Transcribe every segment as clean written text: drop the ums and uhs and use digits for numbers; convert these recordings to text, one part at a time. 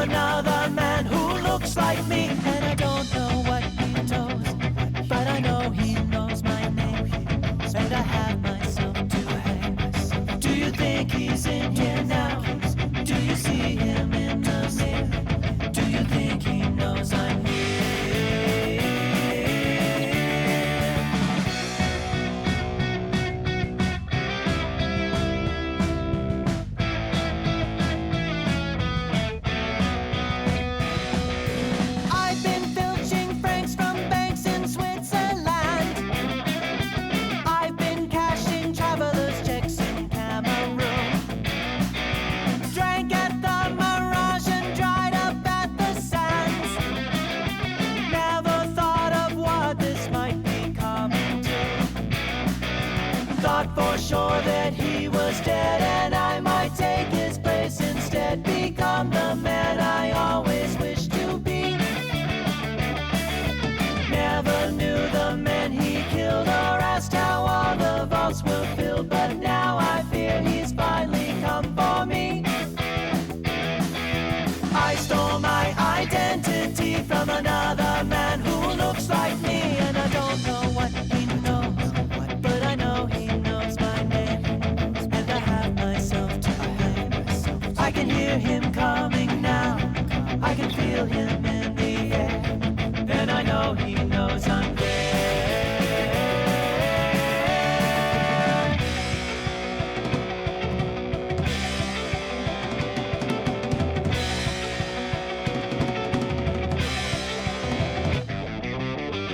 another man who looks like me. And I don't know what he knows, but I know he knows my name. And I have myself to blame. Do you think he's in here now? Do you see him in the mirror? Do you think he knows I'm here? I've been filching francs from banks in Switzerland. I've been cashing travelers' checks in Cameroon. Drank at the Mirage and dried up at the sands. Never thought of what this might be coming to. Thought for sure that he was dead and I might take his place instead. Become the man I always wished to be. Never knew the men he killed or asked how all the vaults were filled. But now I fear he's finally come for me. I stole my identity from another man who looks like me. And I don't know what he knows, but I know he knows my name. And I have myself to blame. I can hear him coming now. I can feel him in the air. And I know he knows I'm there.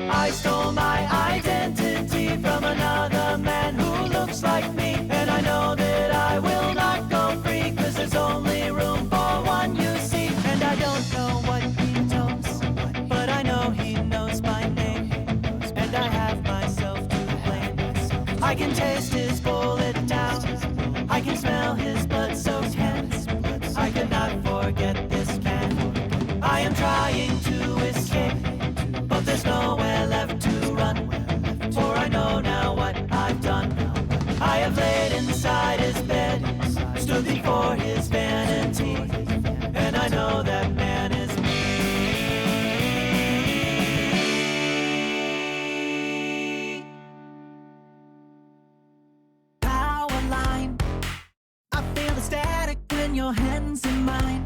I stole my identity from another man who looks like me. And I know that I will not go free, 'cause there's only room for one, you see. And I don't know what he knows, but I know he knows my name. And I have myself to blame. I can taste his bullet down, I can smell his blood-soaked hands. I cannot forget this man. I am trying to escape, but there's nowhere left to run. For I know now what I've done. I have laid inside his bed, stood before his vanity, and I know that man is me. Power line, I feel the static when your hands in mine.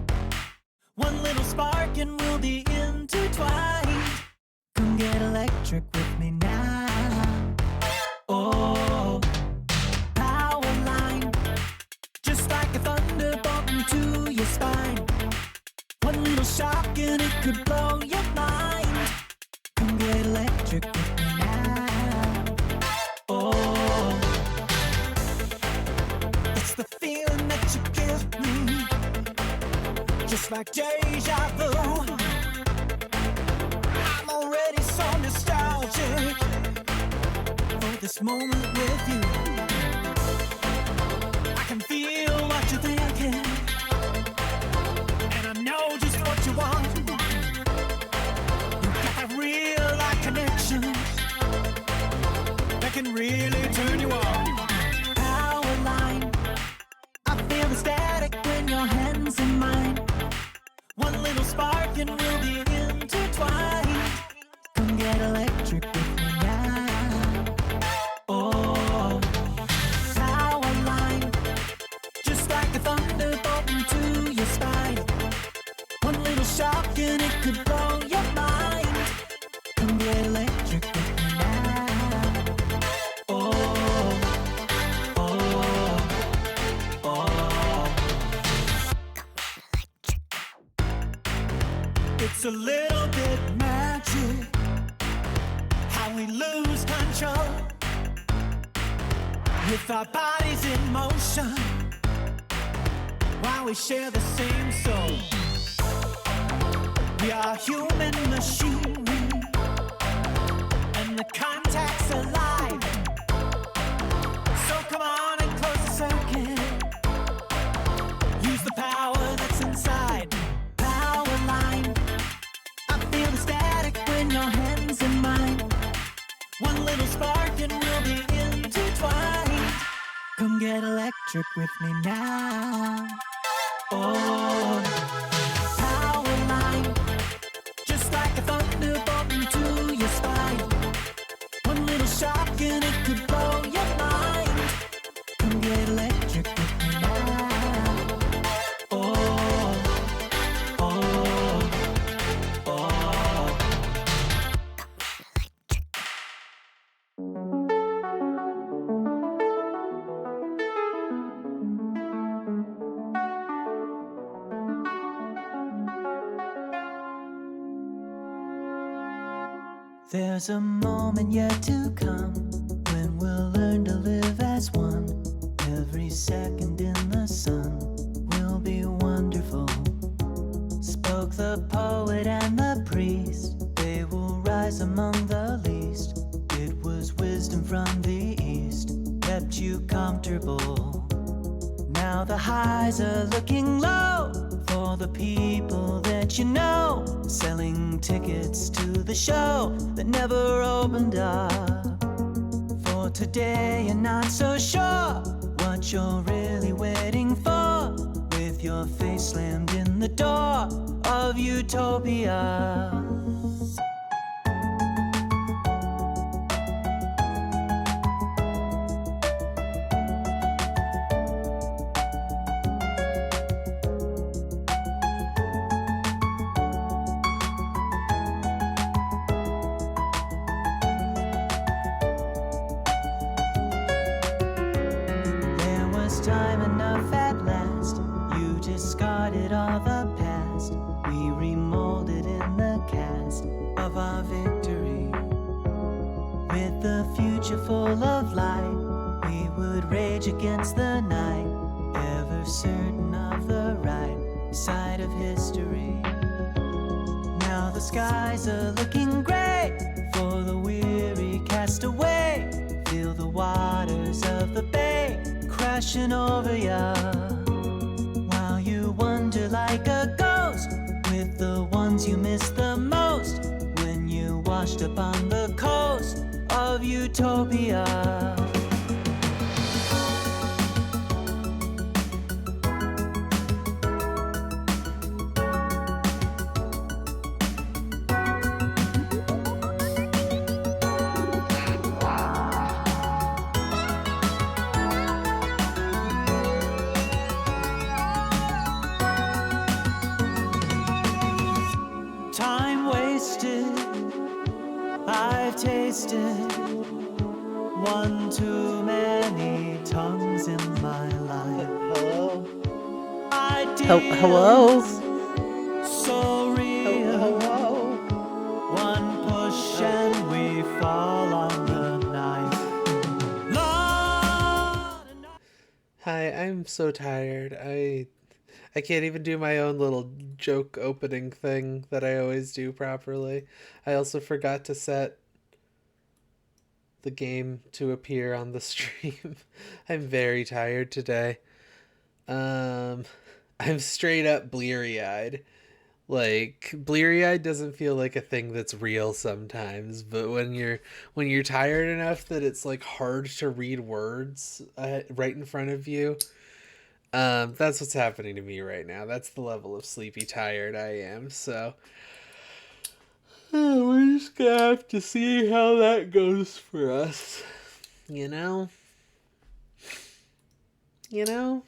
One little spark and we'll be intertwined. Come get electric with me now. Oh, power line, just like a thunderbolt into your spine. One little shock and it could blow your mind. Come get electric with me now. Oh, it's the feeling that you give me, just like deja vu. I'm already so nostalgic for this moment with you. I can feel what you're thinking, and I know just what you want. You got that real life connection that can really turn you on. Power line, I feel the static when your hands in mine. One little spark and we'll be intertwined. Come get electric with me now. Oh, power line, just like a thunderbolt into your spine. One little shock and it could blow your mind. Come get electric with me now. Oh, oh, oh. It's a little bit magic how we lose control with our bodies in motion while we share the same soul. We are human machinery and the contact's alive. So come on and close the circuit. Use the power that's inside. Power line, I feel the static when your hands in mine. One little spark and we'll be intertwined. Come get electric with me now. Oh, power There's a moment yet to come when we'll learn to live as one. Every second in the sun will be wonderful. Spoke the poet and the priest, they will rise among the least. It was wisdom from the east, kept you comfortable. Now the highs are looking low for the people that you know, selling tickets to the show that never opened up. For today you're not so sure what you're really waiting for, with your face slammed in the door of utopia. There was time enough at last, you discarded all the past. We remolded in the cast of our victory. With the future full of light, we would rage against the night, ever certain of the right side of history. Now the skies are looking gray for the weary castaway. Feel the waters of the bay crashing over ya, while you wander like a ghost with the ones you miss the most, when you washed up on the coast of utopia. Time wasted, I've tasted one too many tongues in my life. Hello? Ideals Hello? so real. Hello? One push and we fall on the knife. Lord, Hi, I'm so tired. I can't even do my own little joke opening thing that I always do properly. I also forgot to set the game to appear on the stream. I'm very tired today. Um I'm straight up bleary-eyed. Like bleary-eyed doesn't feel like a thing that's real sometimes, but when you're tired enough that it's like hard to read words right in front of you, that's what's happening to me right now. That's the level of sleepy tired I am. So we're just gonna have to see how that goes for us. You know, you know.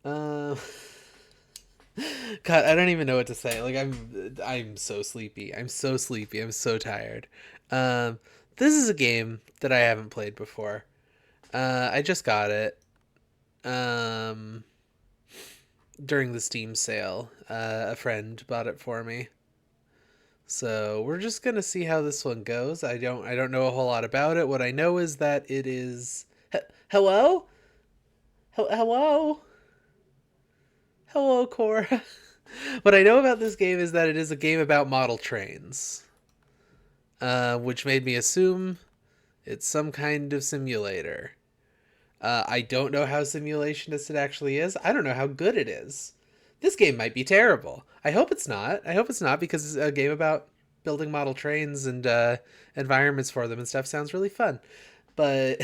Uh, God, I don't even know what to say. Like I'm so sleepy. I'm so sleepy. I'm so tired. Um, this is a game that I haven't played before. I just got it. Um, during the Steam sale. A friend bought it for me. So we're just gonna see how this one goes. I don't know a whole lot about it. What I know is that it is. Hello? Hello? Hello, Cora. What I know about this game is that it is a game about model trains, which made me assume it's some kind of simulator. I don't know how simulationist it actually is. I don't know how good it is. This game might be terrible. I hope it's not. I hope it's not, because it's a game about building model trains and environments for them and stuff sounds really fun. But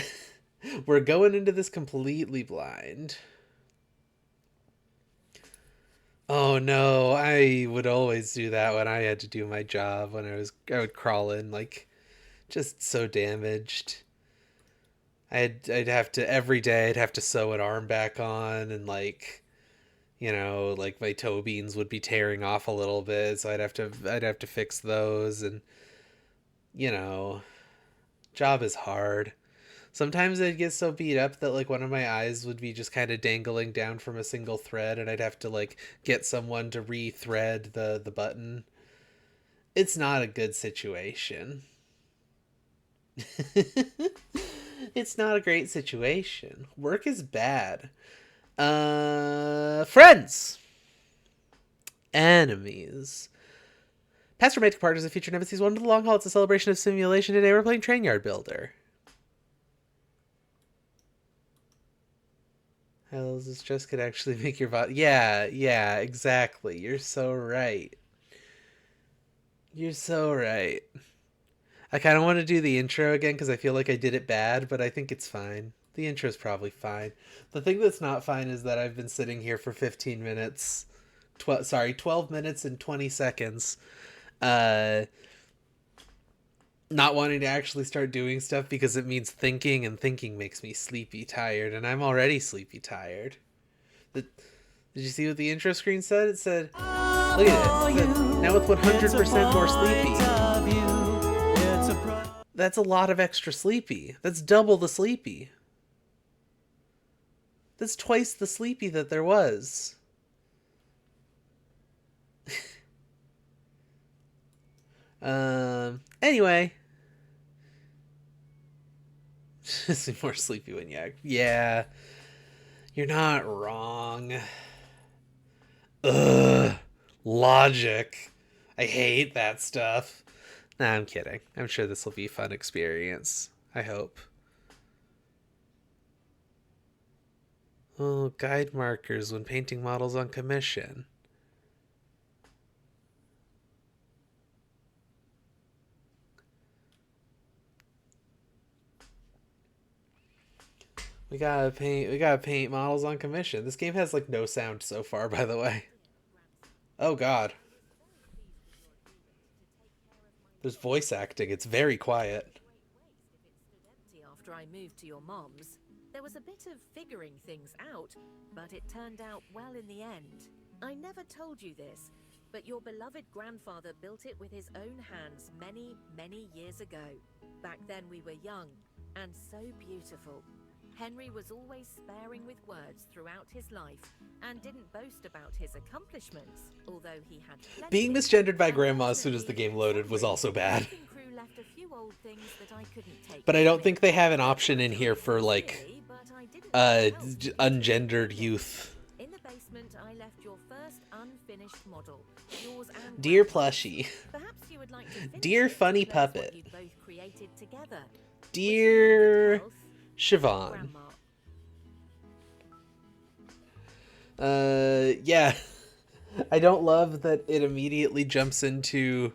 we're going into this completely blind. Oh no, I would always do that when I had to do my job, when I would crawl in like just so damaged. I'd have to every day I'd have to sew an arm back on, and like, like my toe beans would be tearing off a little bit, so I'd have to fix those, and you know, job is hard. Sometimes I'd get so beat up that like one of my eyes would be just kind of dangling down from a single thread, and I'd have to like get someone to re-thread the button. It's not a good situation. It's not a great situation. Work is bad. Friends. Enemies. Past Romantic Partners is a feature nemesis one to the long haul. It's a celebration of simulation. Today we're playing Train Yard Builder. Hell, this just could actually make your body. Yeah, exactly. You're so right. You're so right. I kind of want to do the intro again because I feel like I did it bad, but I think it's fine. The intro's probably fine. The thing that's not fine is that I've been sitting here for 15 minutes. 12 minutes and 20 seconds. Uh, not wanting to actually start doing stuff because it means thinking, and thinking makes me sleepy tired, and I'm already sleepy tired. Did you see what the intro screen said? It said, look at it. It said, now with 100% more sleepy. That's a lot of extra sleepy. That's double the sleepy. That's twice the sleepy that there was. Anyway. Just more sleepy when you act. Yeah. You're not wrong. Ugh. Logic. I hate that stuff. Nah, I'm kidding. I'm sure this will be a fun experience. I hope. Oh, guide markers when painting models on commission. We gotta paint models on commission. This game has like no sound so far, by the way. Oh god. There's voice acting. It's very quiet. After I moved to your mom's, there was a bit of figuring things out, but it turned out well in the end. I never told you this, but your beloved grandfather built it with his own hands many, many years ago. Back then we were young and so beautiful. Henry was always sparing with words throughout his life and didn't boast about his accomplishments, although he had plenty. Being misgendered by grandma as soon as the game loaded was also bad. But I don't think they have an option in here for like ungendered youth. In the basement I left your first unfinished model, yours and Dear plushie. Perhaps you would like to finish Dear it, funny that's puppet. what you both created together. Dear Grandma. Siobhan. Yeah. I don't love that it immediately jumps into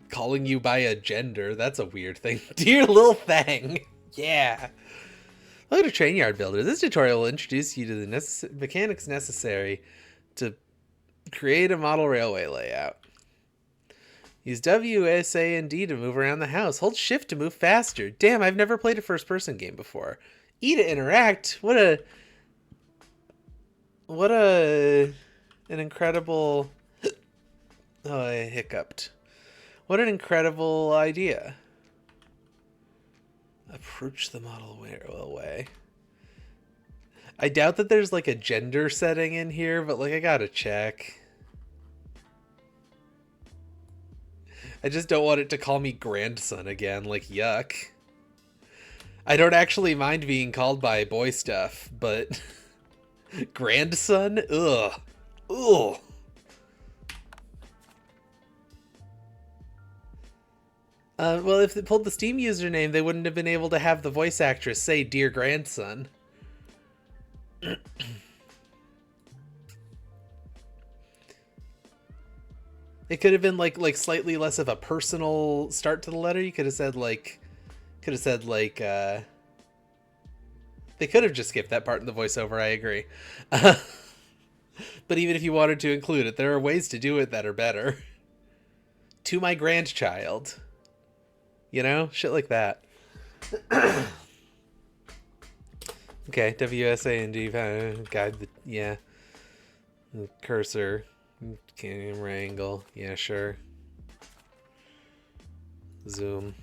calling you by a gender. That's a weird thing. Dear little thing. Yeah. Welcome to Train Yard Builder. This tutorial will introduce you to the mechanics necessary to create a model railway layout. Use W, S, A, and D to move around the house. Hold shift to move faster. Damn, I've never played a first-person game before. E to interact. What an incredible... Oh, I hiccuped. What an incredible idea. Approach the model way. I doubt that there's like a gender setting in here, but like I gotta check. I just don't want it to call me grandson again, like yuck. I don't actually mind being called by boy stuff, but grandson? Ugh. Ugh. Well, if they pulled the Steam username, they wouldn't have been able to have the voice actress say dear grandson. It could have been like slightly less of a personal start to the letter. You could have said like they could have just skipped that part in the voiceover, I agree. But even if you wanted to include it, there are ways to do it that are better. To my grandchild. You know? Shit like that. Okay, WSA and D, guide the, yeah. Cursor. Camera angle. Yeah, sure. Zoom.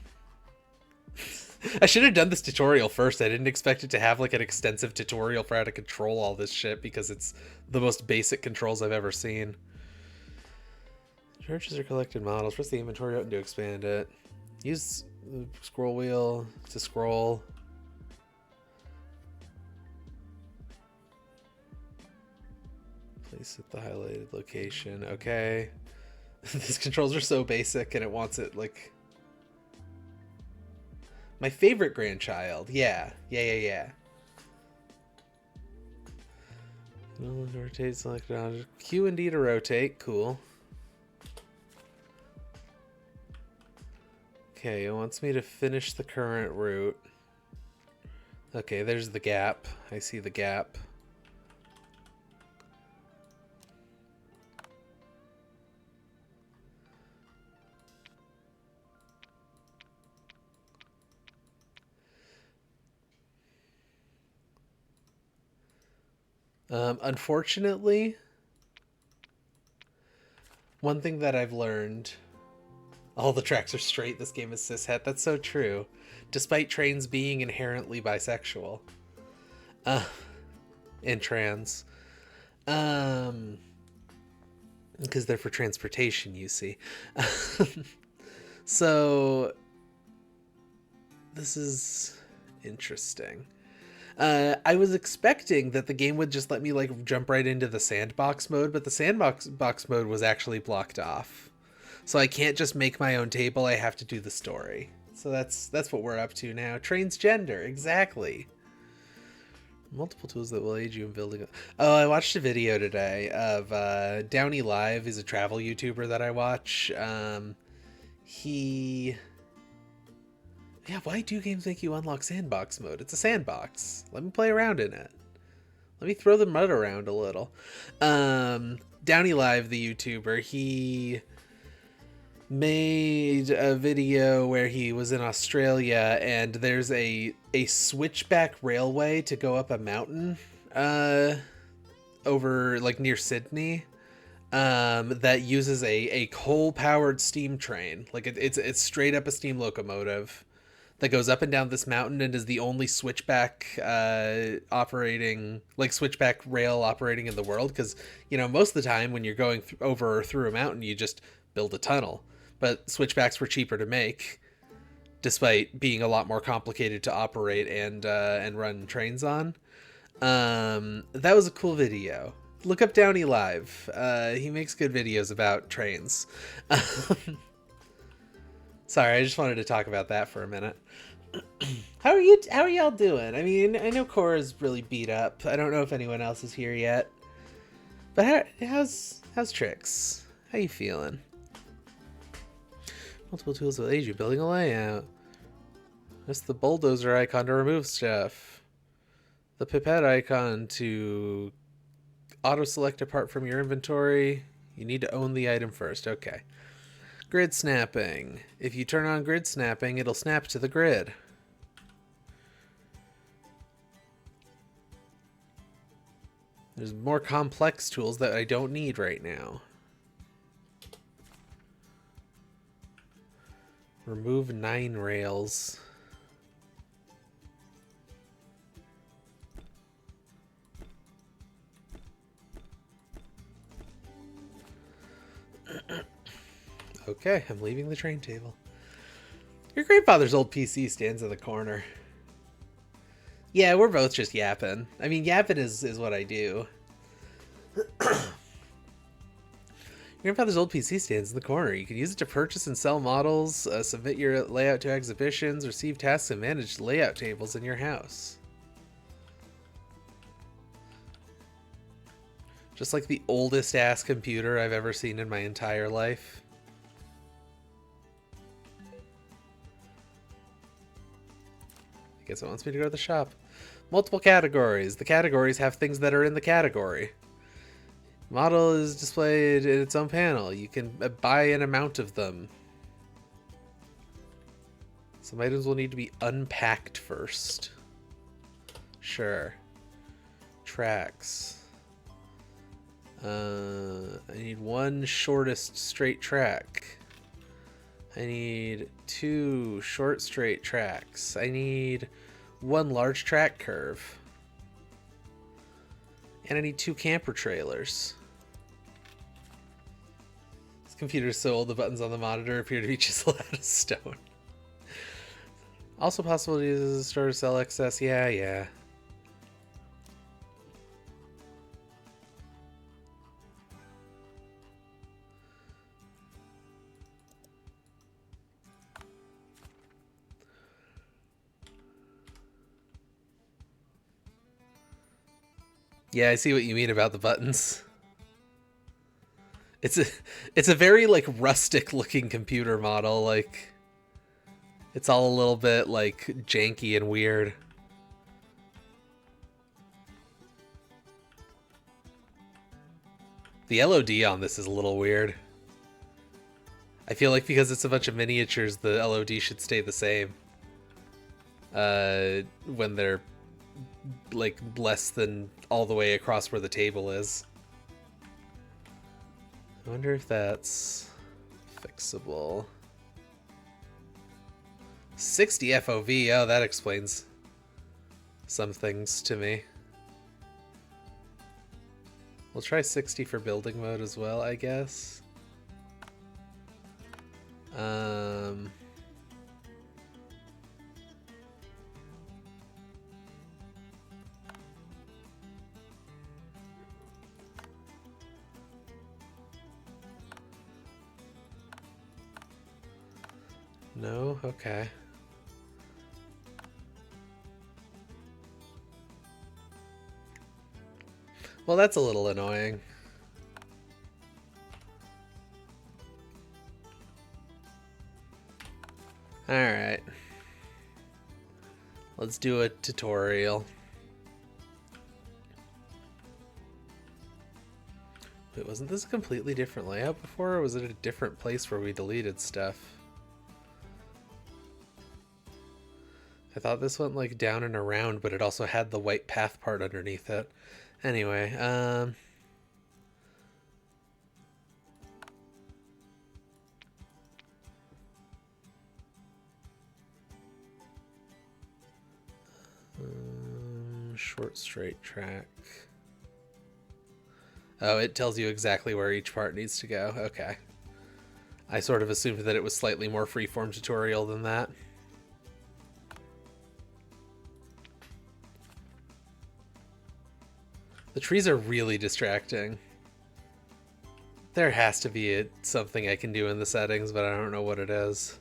I should have done this tutorial first. I didn't expect it to have like an extensive tutorial for how to control all this shit because it's the most basic controls I've ever seen. Churches are collected models. Press the inventory button to expand it. Use the scroll wheel to scroll. Place at the highlighted location. Okay. These controls are so basic and it wants it like... My favorite grandchild. Yeah. Rotate selected object. Q and D to rotate. Cool. Okay, it wants me to finish the current route. Okay, there's the gap. I see the gap. Unfortunately, one thing that I've learned, all the tracks are straight, this game is cishet. That's so true. Despite trains being inherently bisexual. And trans. Because they're for transportation, you see. So, this is interesting. I was expecting that the game would just let me like jump right into the sandbox mode, but the sandbox mode was actually blocked off. So I can't just make my own table, I have to do the story. So that's what we're up to now. Transgender, exactly. Multiple tools that will aid you in building. Oh, I watched a video today of Downey Live is a travel YouTuber that I watch. Yeah, why do games make you unlock sandbox mode? It's a sandbox. Let me play around in it. Let me throw the mud around a little. Downey Live, the YouTuber, he made a video where he was in Australia and there's a switchback railway to go up a mountain over like near Sydney that uses a coal-powered steam train. Like it's straight up a steam locomotive that goes up and down this mountain and is the only switchback switchback rail operating in the world. Because, you know, most of the time when you're going over or through a mountain, you just build a tunnel. But switchbacks were cheaper to make, despite being a lot more complicated to operate and run trains on. That was a cool video. Look up Downey Live. He makes good videos about trains. Sorry, I just wanted to talk about that for a minute. How are y'all doing? I mean, I know Cora's really beat up. I don't know if anyone else is here yet. But how's Trix? How you feeling? Multiple tools will aid you building a layout. That's the bulldozer icon to remove stuff. The pipette icon to auto-select a part from your inventory. You need to own the item first. Okay. Grid snapping. If you turn on grid snapping, it'll snap to the grid. There's more complex tools that I don't need right now. Remove 9 rails. Okay, I'm leaving the train table. Your grandfather's old PC stands in the corner. Yeah, we're both just yapping. I mean, yapping is what I do. Your grandfather's old PC stands in the corner. You can use it to purchase and sell models, submit your layout to exhibitions, receive tasks, and manage layout tables in your house. Just like the oldest ass computer I've ever seen in my entire life. I guess it wants me to go to the shop. Multiple categories. The categories have things that are in the category. Model is displayed in its own panel. You can buy an amount of them. Some items will need to be unpacked first. Sure. Tracks. I need one shortest straight track. I need 2 short straight tracks. I need 1 large track curve. And I need 2 camper trailers. This computer is so old the buttons on the monitor appear to be chiseled out of stone. Also possible to use as a store to sell excess. Yeah. Yeah, I see what you mean about the buttons. It's a very like rustic looking computer model, like it's all a little bit like janky and weird. The LOD on this is a little weird. I feel like because it's a bunch of miniatures, the LOD should stay the same. When they're like less than all the way across where the table is. I wonder if that's fixable. 60 FOV, oh, that explains some things to me. We'll try 60 for building mode as well, I guess. No? Okay. Well, that's a little annoying. Alright. Let's do a tutorial. Wait, wasn't this a completely different layout before, or was it a different place where we deleted stuff? I thought this went like down and around, but it also had the white path part underneath it. Anyway, short straight track. Oh, it tells you exactly where each part needs to go. Okay. I sort of assumed that it was slightly more freeform tutorial than that. The trees are really distracting. There has to be something I can do in the settings, but I don't know what it is.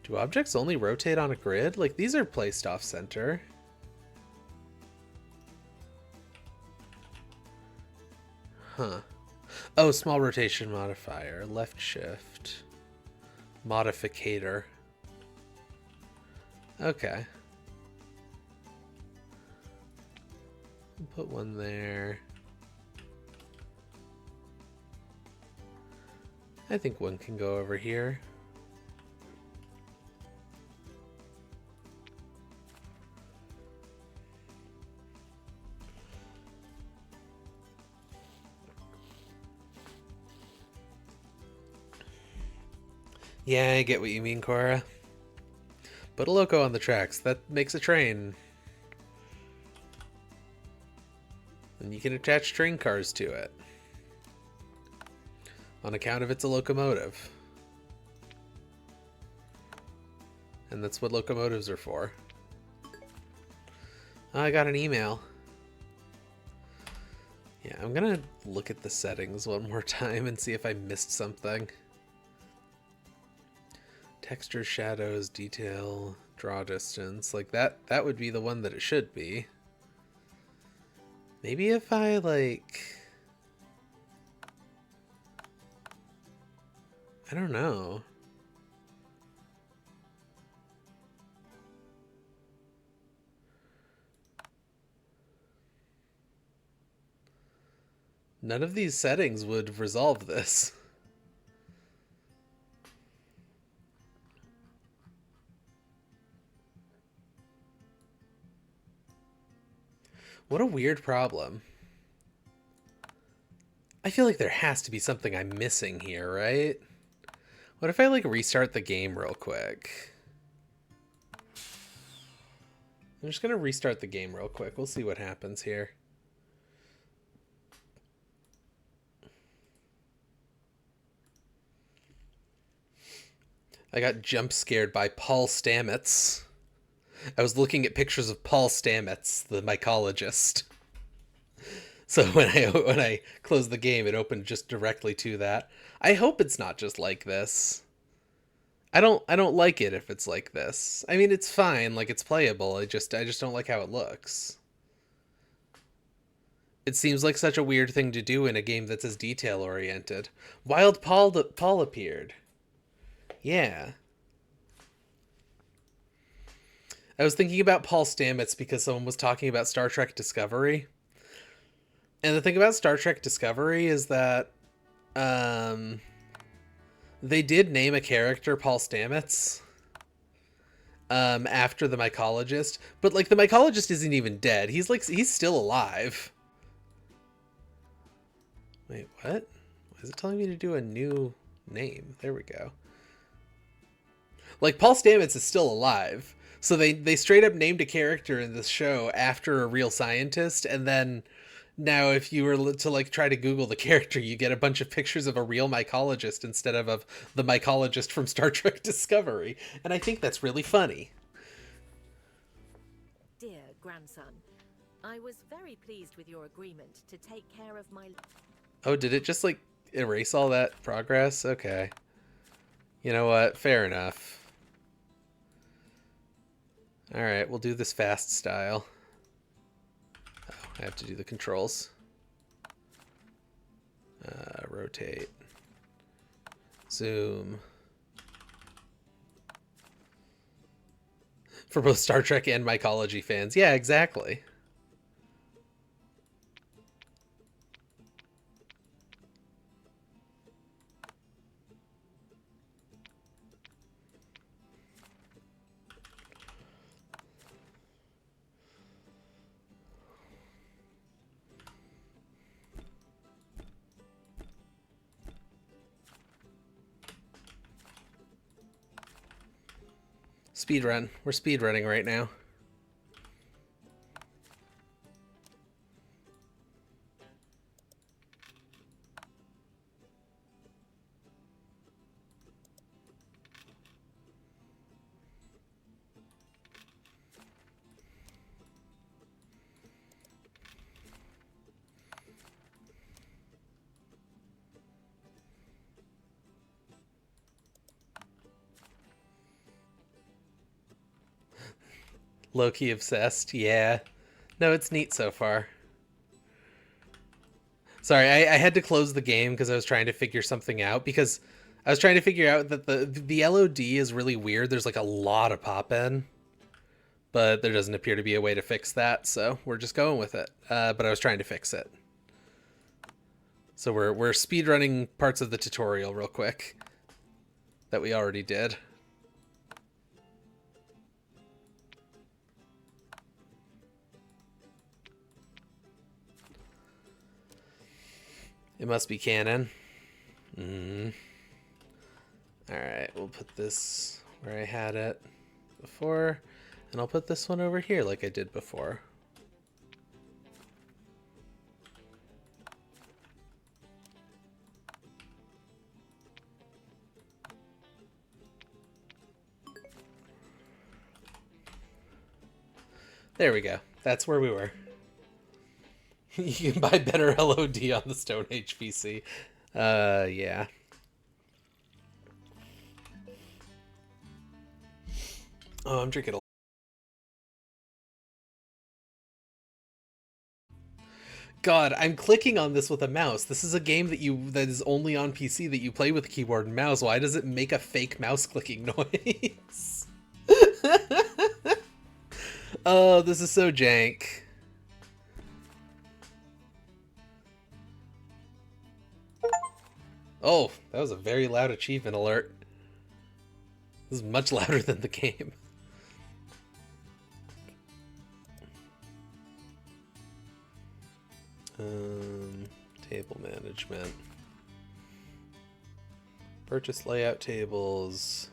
Do objects only rotate on a grid? Like, these are placed off center. Huh. Oh, small rotation modifier, left shift, modificator. Okay. Put one there. I think one can go over here. Yeah, I get what you mean, Cora. Put a loco on the tracks. That makes a train. And you can attach train cars to it. On account of it's a locomotive. And that's what locomotives are for. Oh, I got an email. Yeah, I'm gonna look at the settings one more time and see if I missed something. Texture, shadows, detail, draw distance. Like that would be the one that it should be. Maybe if I like... I don't know. None of these settings would resolve this. What a weird problem. I feel like there has to be something I'm missing here, right? What if I, like, restart the game real quick? I'm just gonna restart the game real quick. We'll see what happens here. I got jump scared by Paul Stamets. I was looking at pictures of Paul Stamets, the mycologist. So when I closed the game, it opened just directly to that. I hope it's not just like this. I don't like it if it's like this. I mean, it's fine, like it's playable. I just don't like how it looks. It seems like such a weird thing to do in a game that's as detail oriented. Wild Paul appeared. Yeah. I was thinking about Paul Stamets because someone was talking about Star Trek Discovery. And the thing about Star Trek Discovery is that they did name a character Paul Stamets after the mycologist, but like the mycologist isn't even dead. He's still alive. Wait, what? Why is it telling me to do a new name? There we go. Like, Paul Stamets is still alive. So they straight up named a character in this show after a real scientist, and then now if you were to like try to Google the character, you get a bunch of pictures of a real mycologist instead of the mycologist from Star Trek Discovery. And I think that's really funny. Dear grandson, I was very pleased with your agreement to take care of my... Oh, did it just like erase all that progress? Okay. You know what? Fair enough. Alright, we'll do this fast style. Oh, I have to do the controls. Rotate. Zoom. For both Star Trek and mycology fans. Yeah, exactly. Speedrun. We're speedrunning right now. Low-key obsessed, yeah. No, it's neat so far. Sorry, I had to close the game because I was trying to figure something out, because I was trying to figure out that the LOD is really weird. There's like a lot of pop-in, but there doesn't appear to be a way to fix that, so we're just going with it. But I was trying to fix it. So we're speedrunning parts of the tutorial real quick that we already did. It must be canon. Alright, we'll put this where I had it before, and I'll put this one over here like I did before. There we go. That's where we were. You can buy better LOD on the Stone Age PC. Yeah. Oh, I'm drinking a... God, I'm clicking on this with a mouse. This is a game that is only on PC that you play with a keyboard and mouse. Why does it make a fake mouse clicking noise? Oh, this is so jank. Oh, that was a very loud achievement alert. This is much louder than the game. Table management. Purchase layout tables.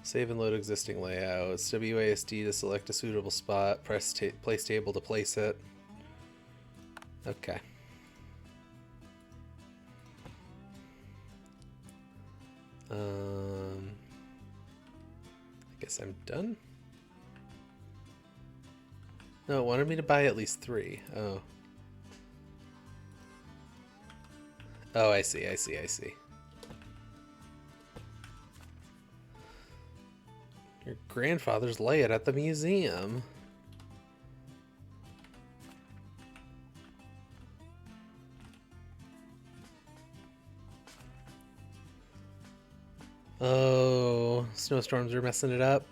Save and load existing layouts. WASD to select a suitable spot. Press place table to place it. Okay. I guess I'm done. No, it wanted me to buy at least 3. Oh. Oh, I see. Your grandfather's layout at the museum. Oh, snowstorms are messing it up.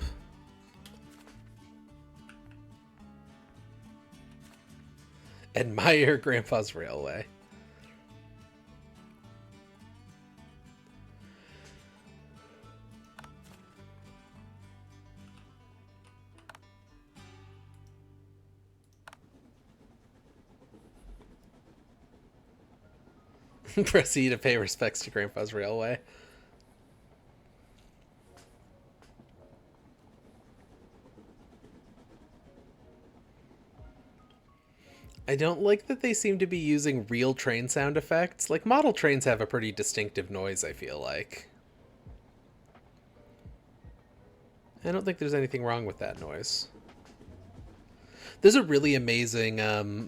Admire Grandpa's railway. Proceed to pay respects to Grandpa's railway. I don't like that they seem to be using real train sound effects. Like, model trains have a pretty distinctive noise, I feel like. I don't think there's anything wrong with that noise. There's a really amazing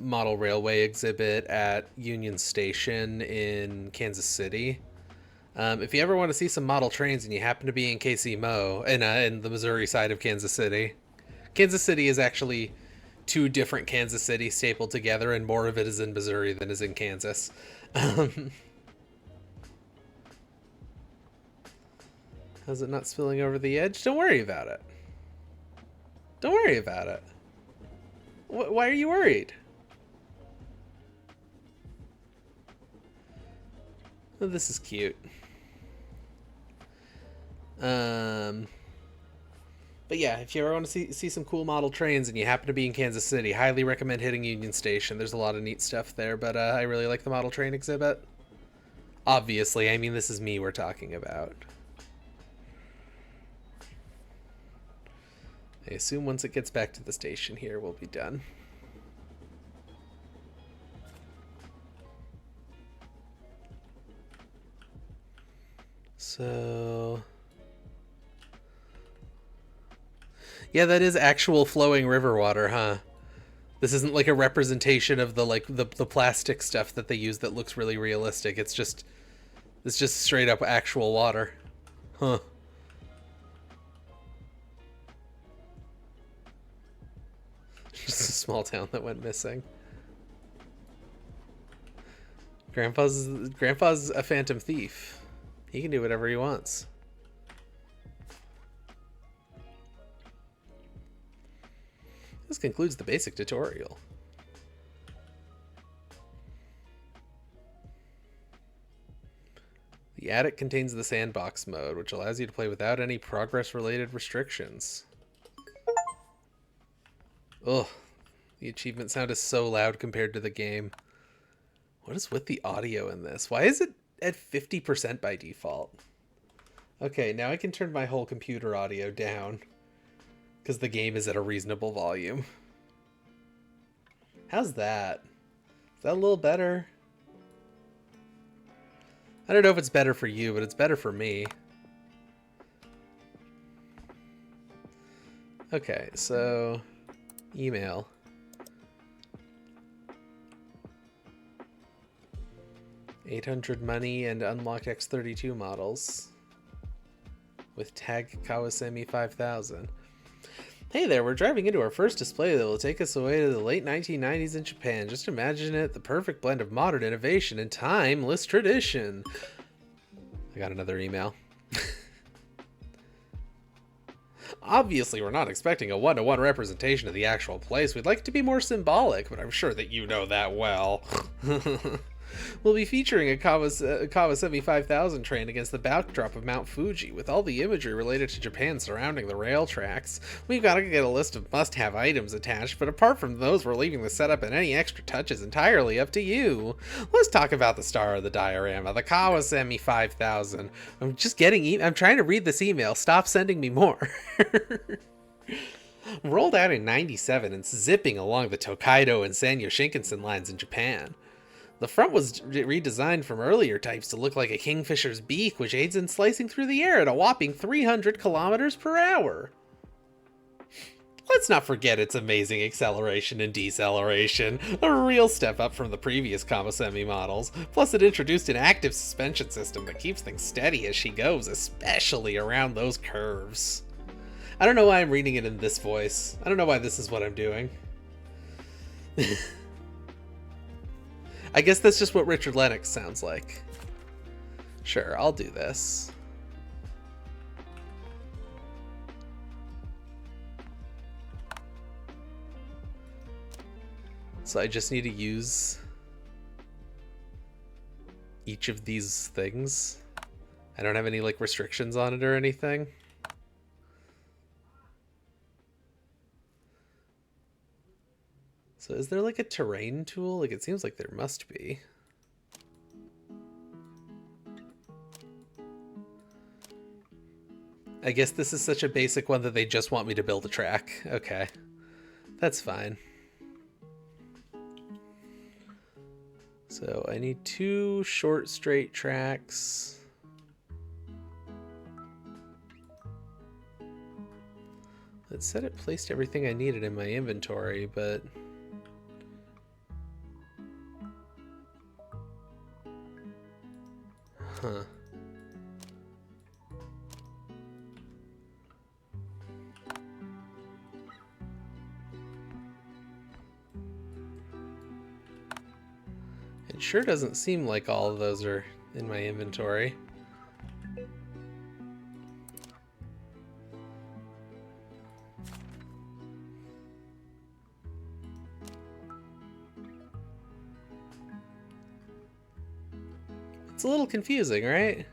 model railway exhibit at Union Station in Kansas City. If you ever want to see some model trains and you happen to be in KCMO, in the Missouri side of Kansas City. Kansas City is actually 2 different Kansas Cities stapled together, and more of it is in Missouri than is in Kansas. How's it not spilling over the edge? Don't worry about it. Don't worry about it. Why are you worried? Oh, this is cute. But yeah, if you ever want to see some cool model trains and you happen to be in Kansas City, highly recommend hitting Union Station. There's a lot of neat stuff there, but I really like the model train exhibit. Obviously, I mean, this is me we're talking about. I assume once it gets back to the station here, we'll be done. So... yeah, that is actual flowing river water, huh? This isn't like a representation of the the plastic stuff that they use that looks really realistic. It's just straight up actual water. Huh. Just a small town that went missing. Grandpa's a phantom thief. He can do whatever he wants. This concludes the basic tutorial. The attic contains the sandbox mode, which allows you to play without any progress-related restrictions. Ugh, the achievement sound is so loud compared to the game. What is with the audio in this? Why is it at 50% by default? Okay, now I can turn my whole computer audio down, because the game is at a reasonable volume. How's that? Is that a little better? I don't know if it's better for you, but it's better for me. Okay, so... email. $800 money and unlocked X32 models. With tag Kawasami 5000. Hey there, we're driving into our first display that will take us away to the late 1990s in Japan. Just imagine it, the perfect blend of modern innovation and timeless tradition. I got another email. Obviously, we're not expecting a one-to-one representation of the actual place. We'd like it to be more symbolic, but I'm sure that you know that well. We'll be featuring a Kawasami 5000 train against the backdrop of Mount Fuji, with all the imagery related to Japan surrounding the rail tracks. We've got to get a list of must-have items attached, but apart from those, we're leaving the setup and any extra touches entirely up to you. Let's talk about the star of the diorama, the Kawasami 5000. I'm just getting I'm trying to read this email. Stop sending me more. Rolled out in 97 and zipping along the Tokaido and Sanyo Shinkansen lines in Japan. The front was redesigned from earlier types to look like a kingfisher's beak, which aids in slicing through the air at a whopping 300 kilometers per hour. Let's not forget its amazing acceleration and deceleration, a real step up from the previous Kawasami models. Plus it introduced an active suspension system that keeps things steady as she goes, especially around those curves. I don't know why I'm reading it in this voice. I don't know why this is what I'm doing. I guess that's just what Richard Lennox sounds like. Sure, I'll do this. So I just need to use each of these things. I don't have any like restrictions on it or anything. So is there like a terrain tool? Like it seems like there must be. I guess this is such a basic one that they just want me to build a track. Okay, that's fine. So I need 2 short straight tracks. It said it placed everything I needed in my inventory, but huh. It sure doesn't seem like all of those are in my inventory. It's a little confusing, right?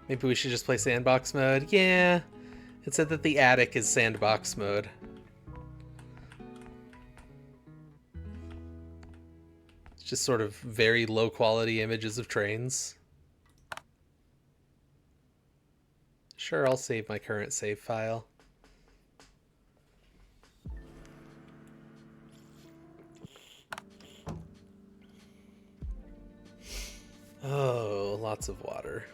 Maybe we should just play sandbox mode. Yeah, it said that the attic is sandbox mode. It's just sort of very low quality images of trains. Sure, I'll save my current save file. Oh, lots of water.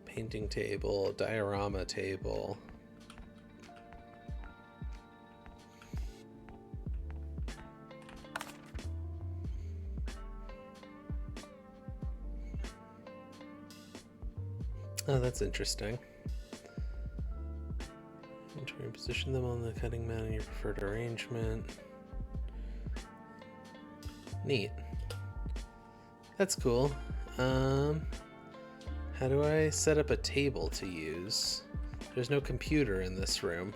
Painting table, diorama table. Oh, that's interesting. Position them on the cutting mat in your preferred arrangement. Neat. That's cool. How do I set up a table to use? There's no computer in this room.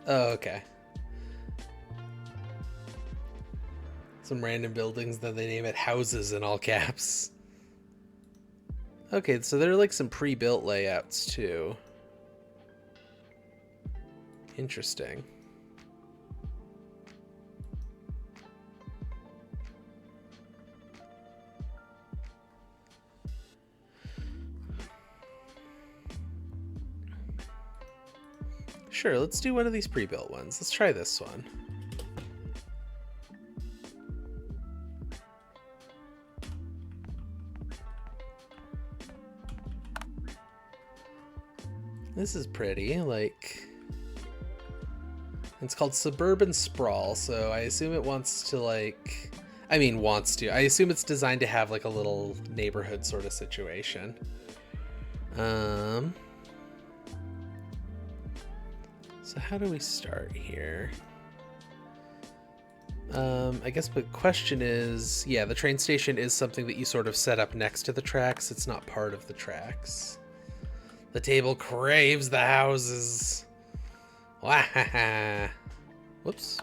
Oh, okay. Some random buildings, then they name it houses in all caps. Okay, so there are like some pre-built layouts too. Interesting. Sure, let's do one of these pre-built ones. Let's try this one. This is pretty, like... It's called Suburban Sprawl, so I assume it wants to, like... I mean, wants to. I assume it's designed to have, like, a little neighborhood sort of situation. So how do we start here? I guess the question is, yeah, the train station is something that you sort of set up next to the tracks. It's not part of the tracks. The table craves the houses. Wahaha. Whoops.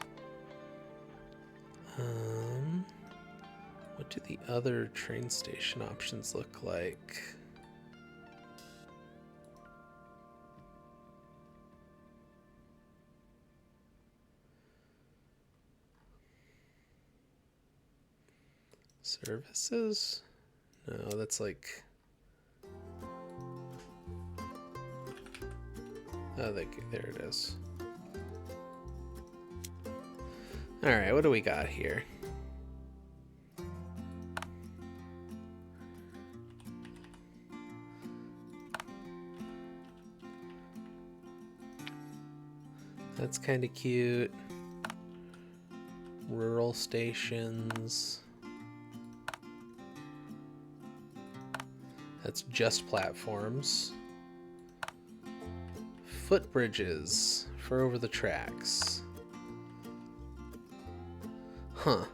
What do the other train station options look like? Services? No, that's like... Oh, there it is. Alright, what do we got here? That's kind of cute. Rural stations. That's just platforms. Footbridges for over the tracks. Huh.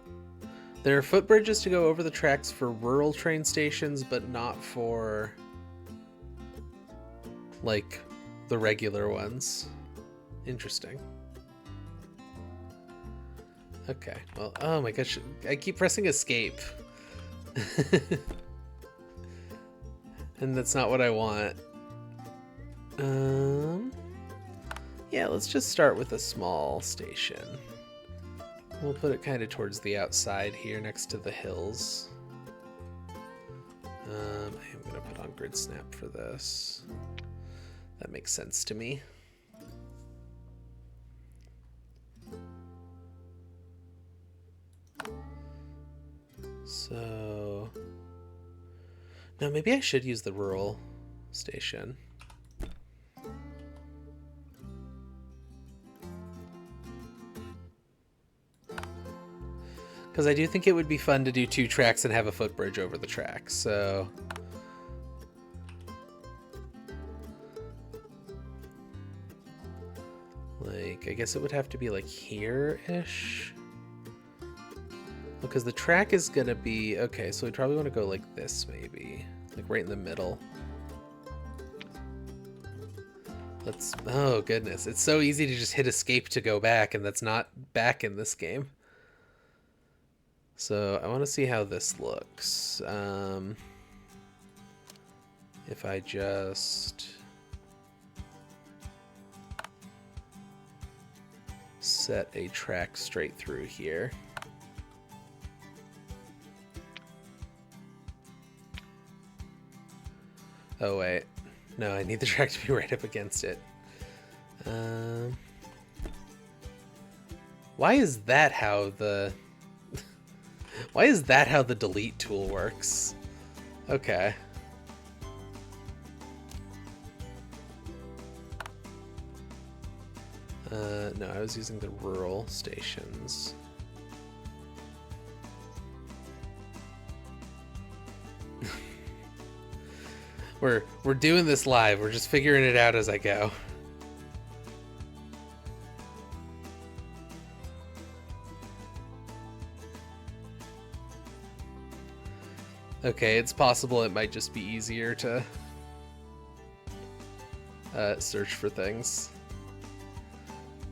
There are footbridges to go over the tracks for rural train stations, but not for, like, the regular ones. Interesting. Okay, well, oh my gosh, I keep pressing escape. And that's not what I want. Yeah, let's just start with a small station. We'll put it kind of towards the outside here next to the hills. I am going to put on grid snap for this. That makes sense to me. So... No, maybe I should use the rural station. Because I do think it would be fun to do 2 tracks and have a footbridge over the tracks, so... Like, I guess it would have to be like here-ish? Because the track is gonna be... Okay, so we probably want to go like this, maybe. Like right in the middle. Let's... Oh, goodness. It's so easy to just hit escape to go back, and that's not back in this game. So I want to see how this looks. If I just set a track straight through here. Oh wait, no, I need the track to be right up against it. Why is that how the... Why is that how the delete tool works? Okay. No, I was using the rural stations. We're doing this live. We're just figuring it out as I go. Okay, it's possible it might just be easier to search for things.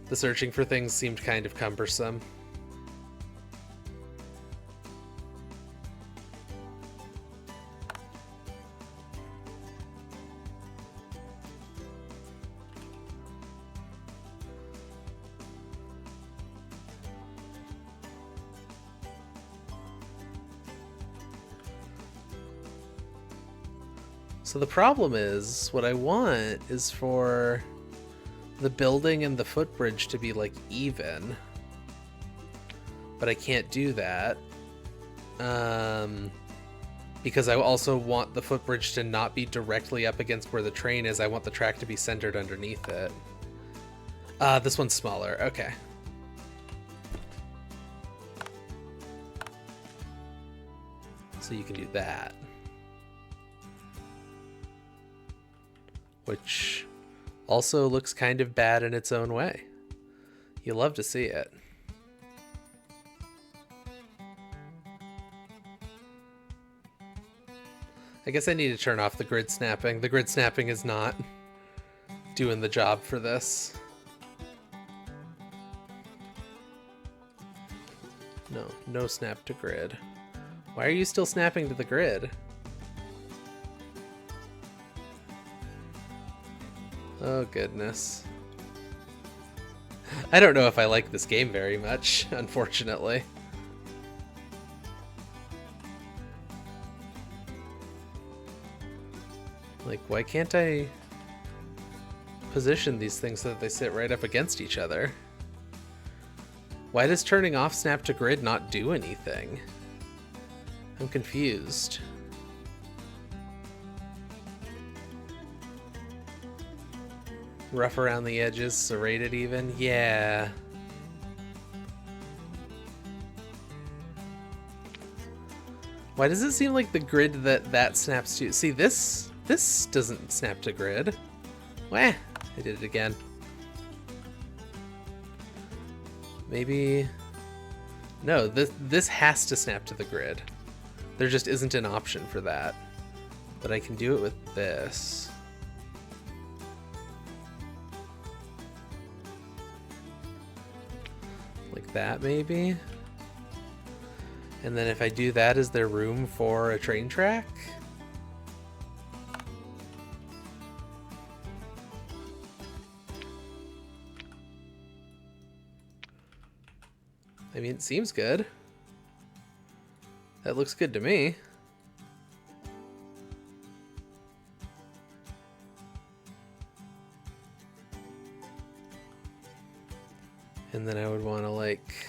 The searching for things seemed kind of cumbersome. So the problem is, what I want is for the building and the footbridge to be like even, but I can't do that because I also want the footbridge to not be directly up against where the train is. I want the track to be centered underneath it. This one's smaller. Okay. So you can do that. Which also looks kind of bad in its own way. You love to see it. I guess I need to turn off the grid snapping. The grid snapping is not doing the job for this. No, no snap to grid. Why are you still snapping to the grid? Oh, goodness. I don't know if I like this game very much, unfortunately. Like, why can't I position these things so that they sit right up against each other? Why does turning off snap to grid not do anything? I'm confused. Rough around the edges, serrated even? Yeah. Why does it seem like the grid that snaps to? See, this doesn't snap to grid. Wah! I did it again. Maybe... No, this has to snap to the grid. There just isn't an option for that. But I can do it with this. Like that, maybe? And then if I do that, is there room for a train track? I mean, it seems good. That looks good to me. And then I would want to, like,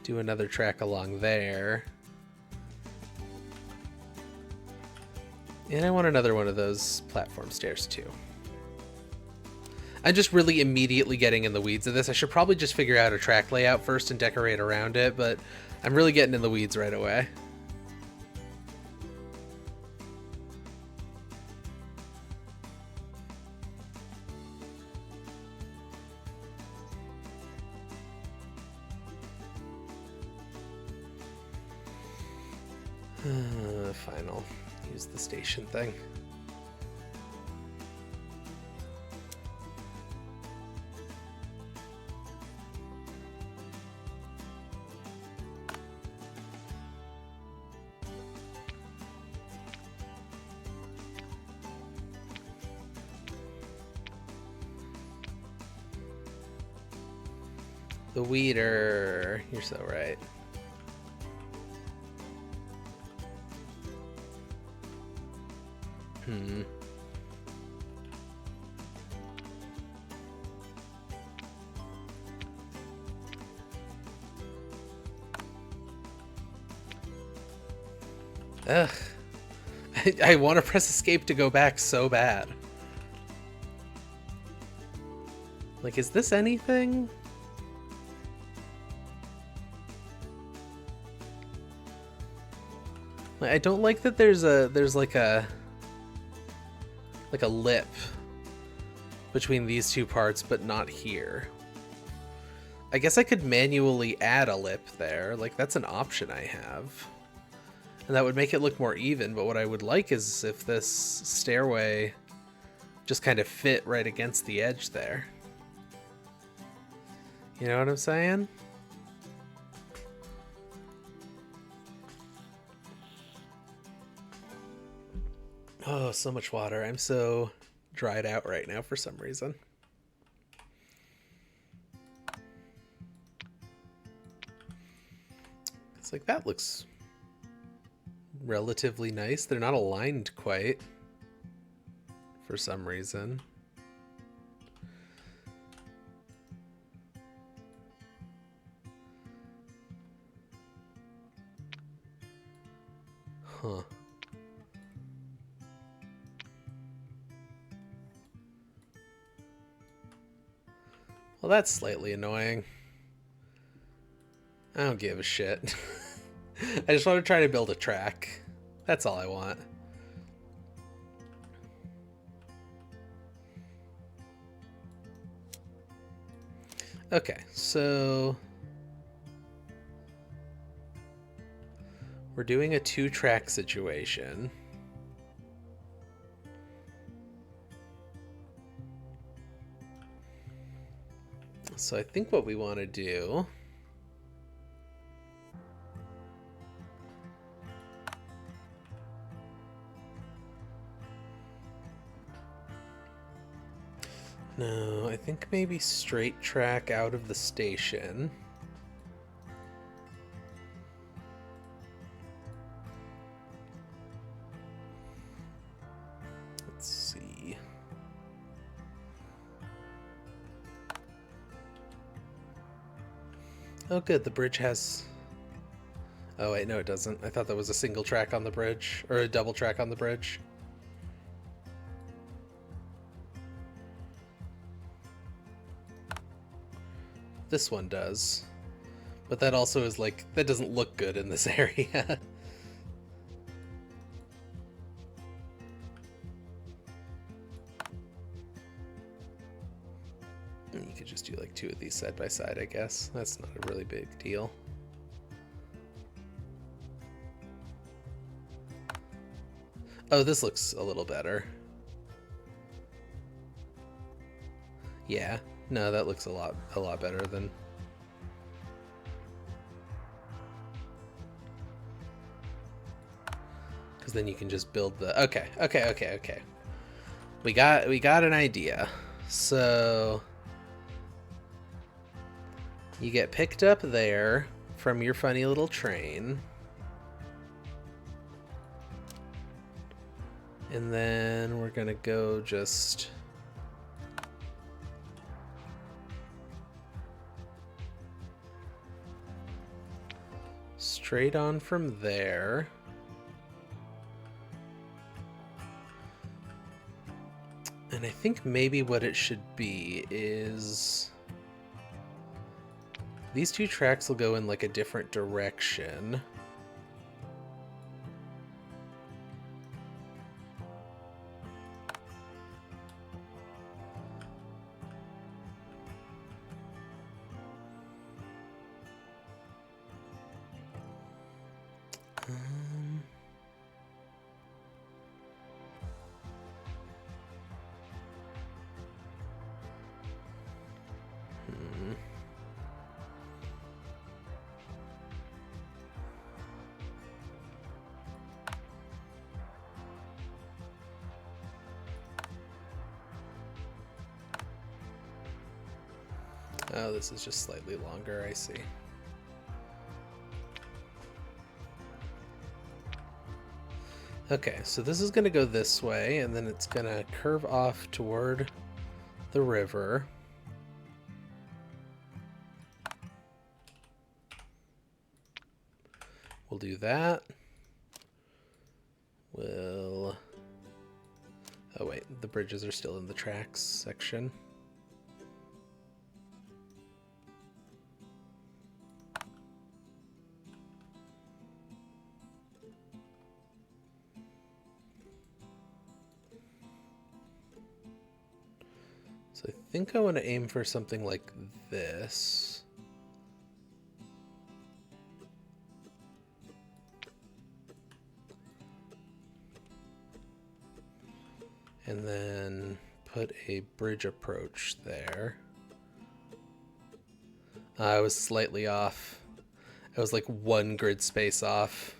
do another track along there. And I want another one of those platform stairs, too. I'm just really immediately getting in the weeds of this. I should probably just figure out a track layout first and decorate around it, but I'm really getting in the weeds right away. Fine, I'll use the station thing. The weeder. You're so right. Ugh. I want to press escape to go back so bad. Like, is this anything? I don't like that there's like a lip between these two parts, but not here. I guess I could manually add a lip there. Like, that's an option I have. And that would make it look more even, but what I would like is if this stairway just kind of fit right against the edge there. You know what I'm saying? Oh, so much water. I'm so dried out right now for some reason. It's like, that looks relatively nice. They're not aligned quite for some reason. Huh. Well, that's slightly annoying. I don't give a shit. I just want to try to build a track. That's all I want. Okay, so We're doing a 2-track situation. So I think what we want to do... No, I think maybe straight track out of the station. Let's see. Oh good, the bridge has... Oh wait, no it doesn't. I thought that was a single track on the bridge, or a double track on the bridge. This one does. But that also is like, that doesn't look good in this area. You could just do like 2 of these side by side, I guess. That's not a really big deal. Oh, this looks a little better. Yeah. No, that looks a lot better than... Because then you can just build the... Okay. We got an idea. So... You get picked up there from your funny little train. And then we're gonna go just... straight on from there. And I think maybe what it should be is... These 2 tracks will go in like a different direction. Oh, this is just slightly longer, I see. Okay, so this is going to go this way, and then it's going to curve off toward the river. We'll do that. We'll... Oh wait, the bridges are still in the tracks section. So I think I want to aim for something like this. And then put a bridge approach there. I was slightly off. I was like 1 grid space off.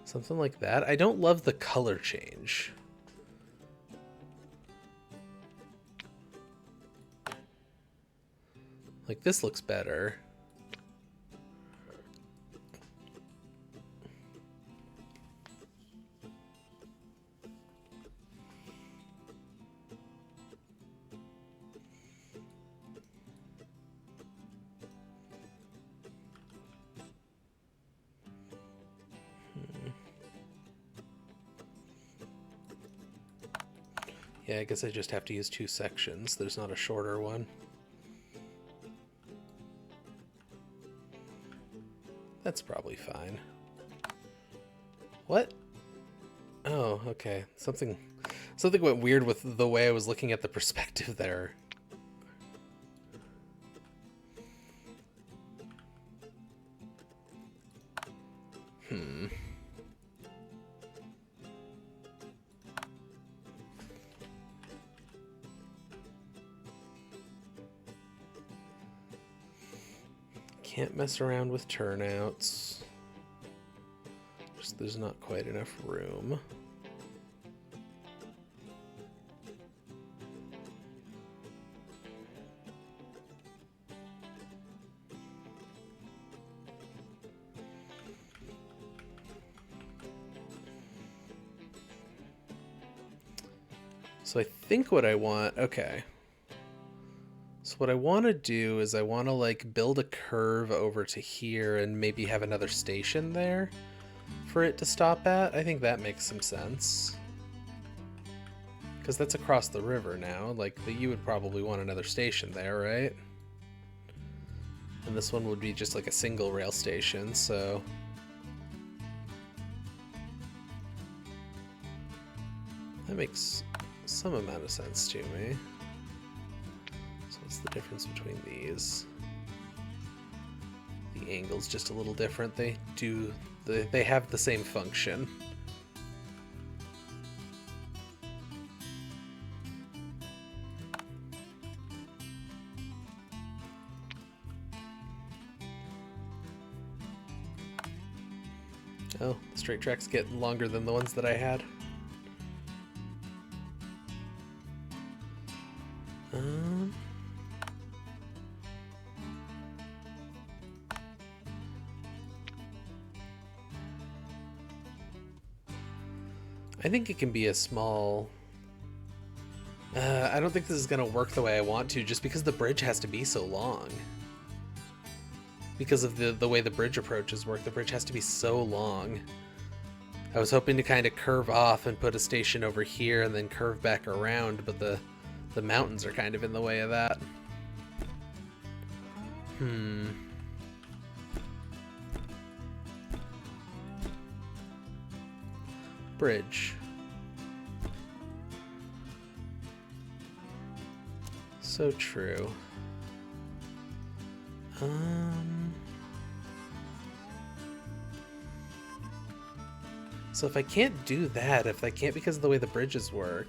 Something like that. I don't love the color change. Like, this looks better. Yeah, I guess I just have to use 2 sections. There's not a shorter one. That's probably fine. What? Oh, okay. Something went weird with the way I was looking at the perspective there. Can't mess around with turnouts. Just there's not quite enough room. So I think what I want, okay. So what I want to do is I want to like build a curve over to here and maybe have another station there for it to stop at. I think that makes some sense. Because that's across the river now. Like, you would probably want another station there, right? And this one would be just like a single rail station, so... that makes some amount of sense to me. So what's the difference between these? The angle's just a little different. They have the same function. Oh, the straight tracks get longer than the ones that I had. I think it can be a small... I don't think this is going to work the way I want to, just because the bridge has to be so long. Because of the way the bridge approaches work, the bridge has to be so long. I was hoping to kind of curve off and put a station over here and then curve back around, but the mountains are kind of in the way of that. Bridge. So true. So if I can't do that, if I can't because of the way the bridges work,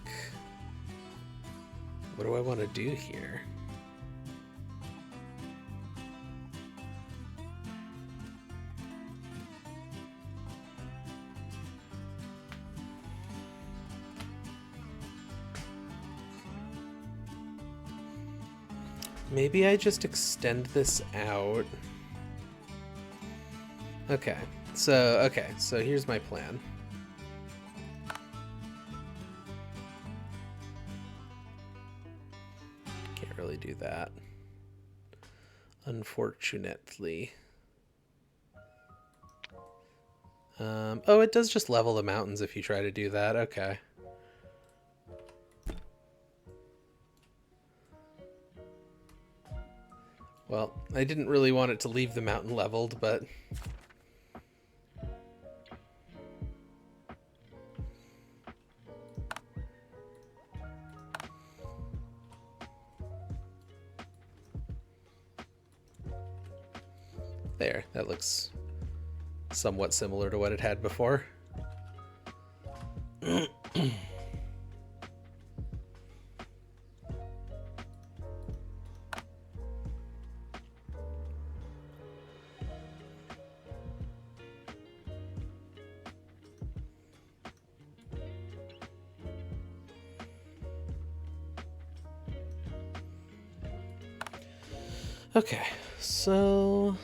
what do I want to do here? Maybe I just extend this out. Okay, so here's my plan. Can't really do that, unfortunately. Oh, it does just level the mountains if you try to do that. Okay. Well, I didn't really want it to leave the mountain leveled, but... there, that looks somewhat similar to what it had before. Okay, so...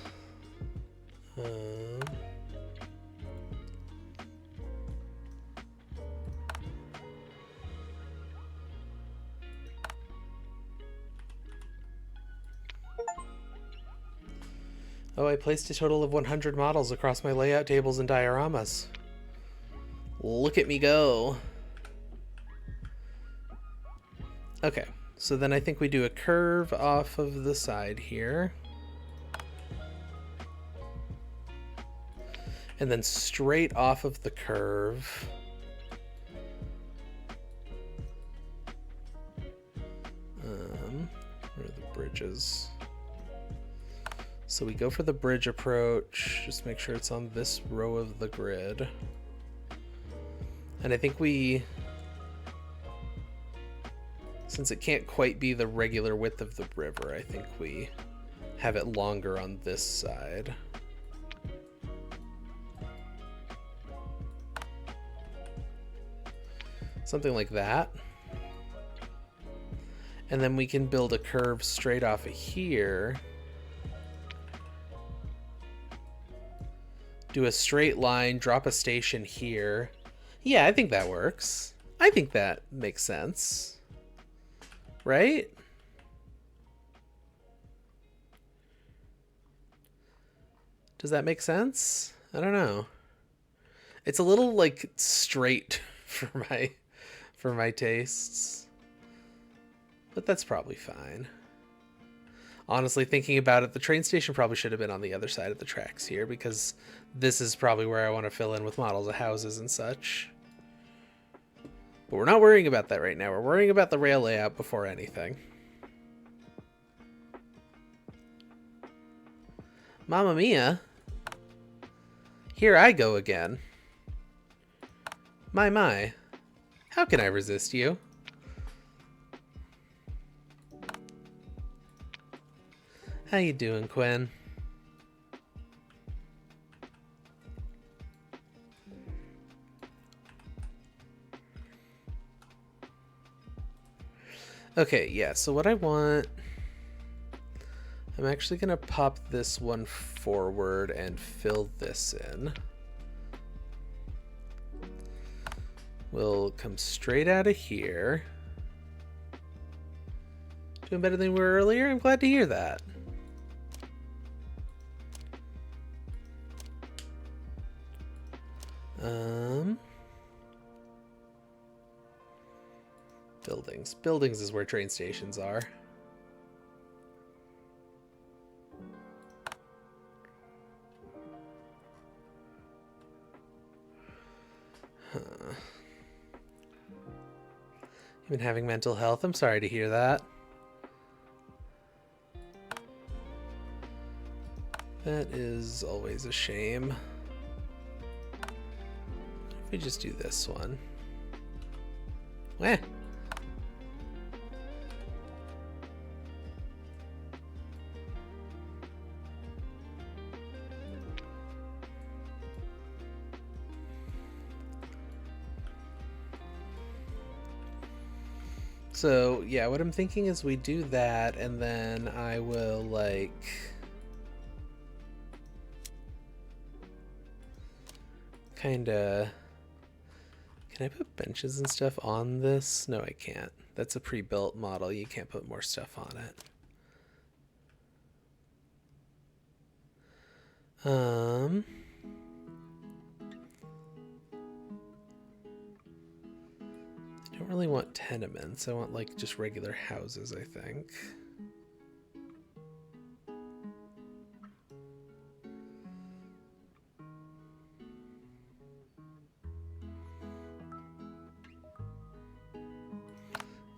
oh, I placed a total of 100 models across my layout tables and dioramas. Look at me go. Okay, so then I think we do a curve off of the side here. And then straight off of the curve, bridges. So we go for the bridge approach. Just make sure it's on this row of the grid. And I think we, since it can't quite be the regular width of the river, I think we have it longer on this side. Something like that. And then we can build a curve straight off of here. Do a straight line, drop a station here. Yeah, I think that works. I think that makes sense. Right? Does that make sense? I don't know. It's a little like straight for my tastes. But that's probably fine. Honestly, thinking about it, the train station probably should have been on the other side of the tracks here, because this is probably where I want to fill in with models of houses and such. But we're not worrying about that right now. We're worrying about the rail layout before anything. Mamma mia. Here I go again. My. How can I resist you? How you doing, Quinn? Okay, yeah, so what I want... I'm actually going to pop this one forward and fill this in. We'll come straight out of here. Doing better than we were earlier? I'm glad to hear that. Buildings. Buildings is where train stations are. Huh. You've been having mental health? I'm sorry to hear that. That is always a shame. If we just do this one. Weh. So, yeah, what I'm thinking is we do that, and then I will, like... kinda... Can I put benches and stuff on this? No, I can't. That's a pre-built model. You can't put more stuff on it. I don't really want tenements. I want, like, just regular houses, I think.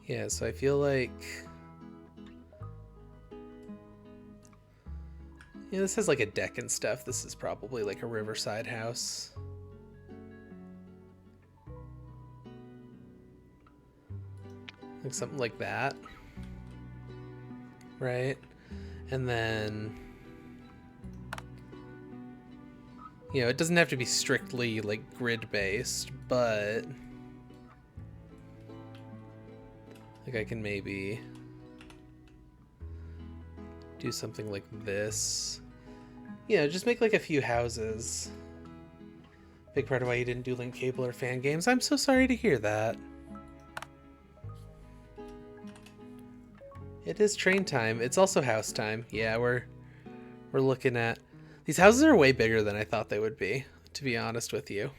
Yeah, so I feel like... Yeah, this has like a deck and stuff. This is probably like a riverside house. Like something like that. Right? And then... You know, it doesn't have to be strictly like grid-based, but... Like I can maybe... do something like this. Yeah, just make like a few houses. Big part of why you didn't do Link Cable or fan games. I'm so sorry to hear that. It is train time. It's also house time. Yeah, we're looking at... These houses are way bigger than I thought they would be, to be honest with you.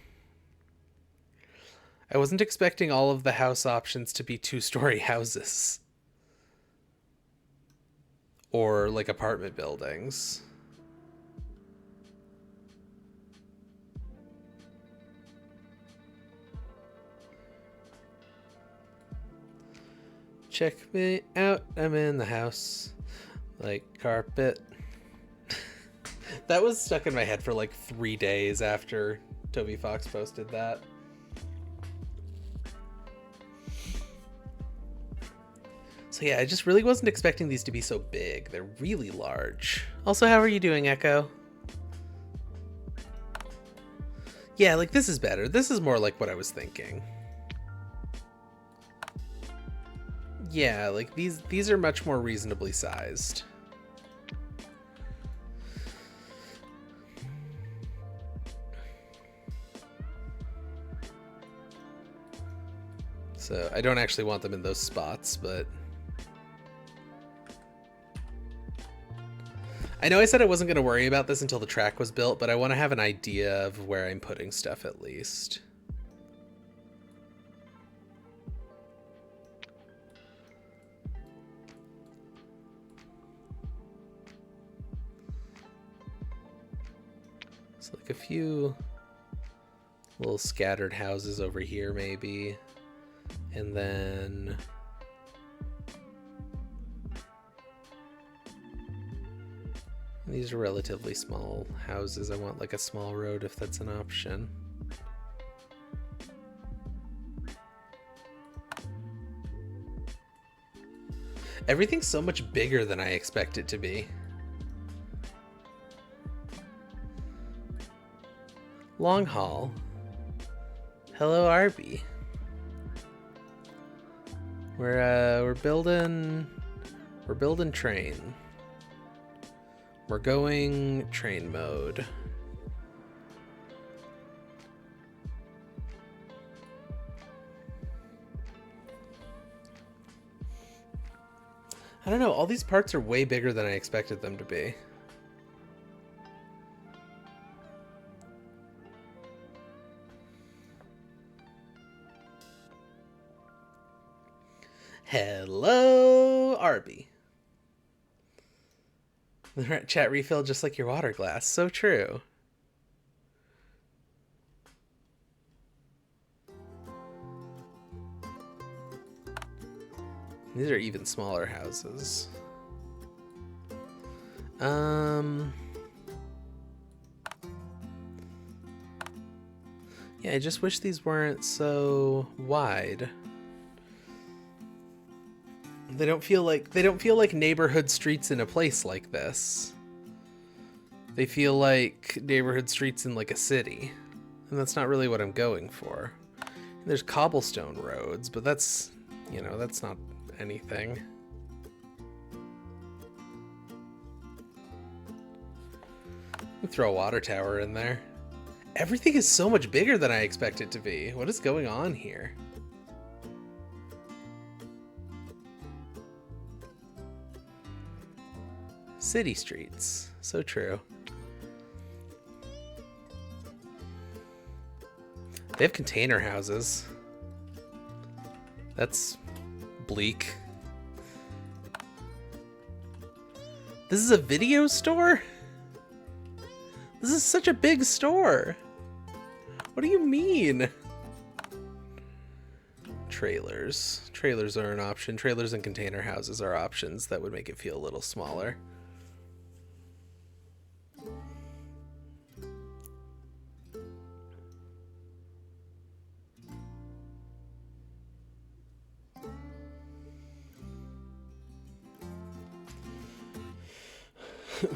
I wasn't expecting all of the house options to be 2-story houses. Or like apartment buildings. Check me out, I'm in the house. Like carpet. That was stuck in my head for like 3 days after Toby Fox posted that. So yeah, I just really wasn't expecting these to be so big. They're really large. Also, how are you doing, Echo? Yeah, like this is better. This is more like what I was thinking. Yeah, like these are much more reasonably sized. So I don't actually want them in those spots, but I know I said I wasn't going to worry about this until the track was built, but I want to have an idea of where I'm putting stuff at least. So like a few little scattered houses over here maybe. And then these are relatively small houses. I want like a small road if that's an option. Everything's so much bigger than I expect it to be. Long haul. Hello, Arby. We're building train. We're going train mode. I don't know, all these parts are way bigger than I expected them to be. Hello, Arby. The chat refilled just like your water glass. So true. These are even smaller houses. Yeah, I just wish these weren't so wide. They don't feel like neighborhood streets in a place like this. They feel like neighborhood streets in like a city. And that's not really what I'm going for. There's cobblestone roads, but that's, you know, that's not anything. Throw a water tower in there. Everything is so much bigger than I expect it to be. What is going on here? City streets. So true. They have container houses. That's bleak. This is a video store? This is such a big store. What do you mean? Trailers. Trailers are an option. Trailers and container houses are options that would make it feel a little smaller.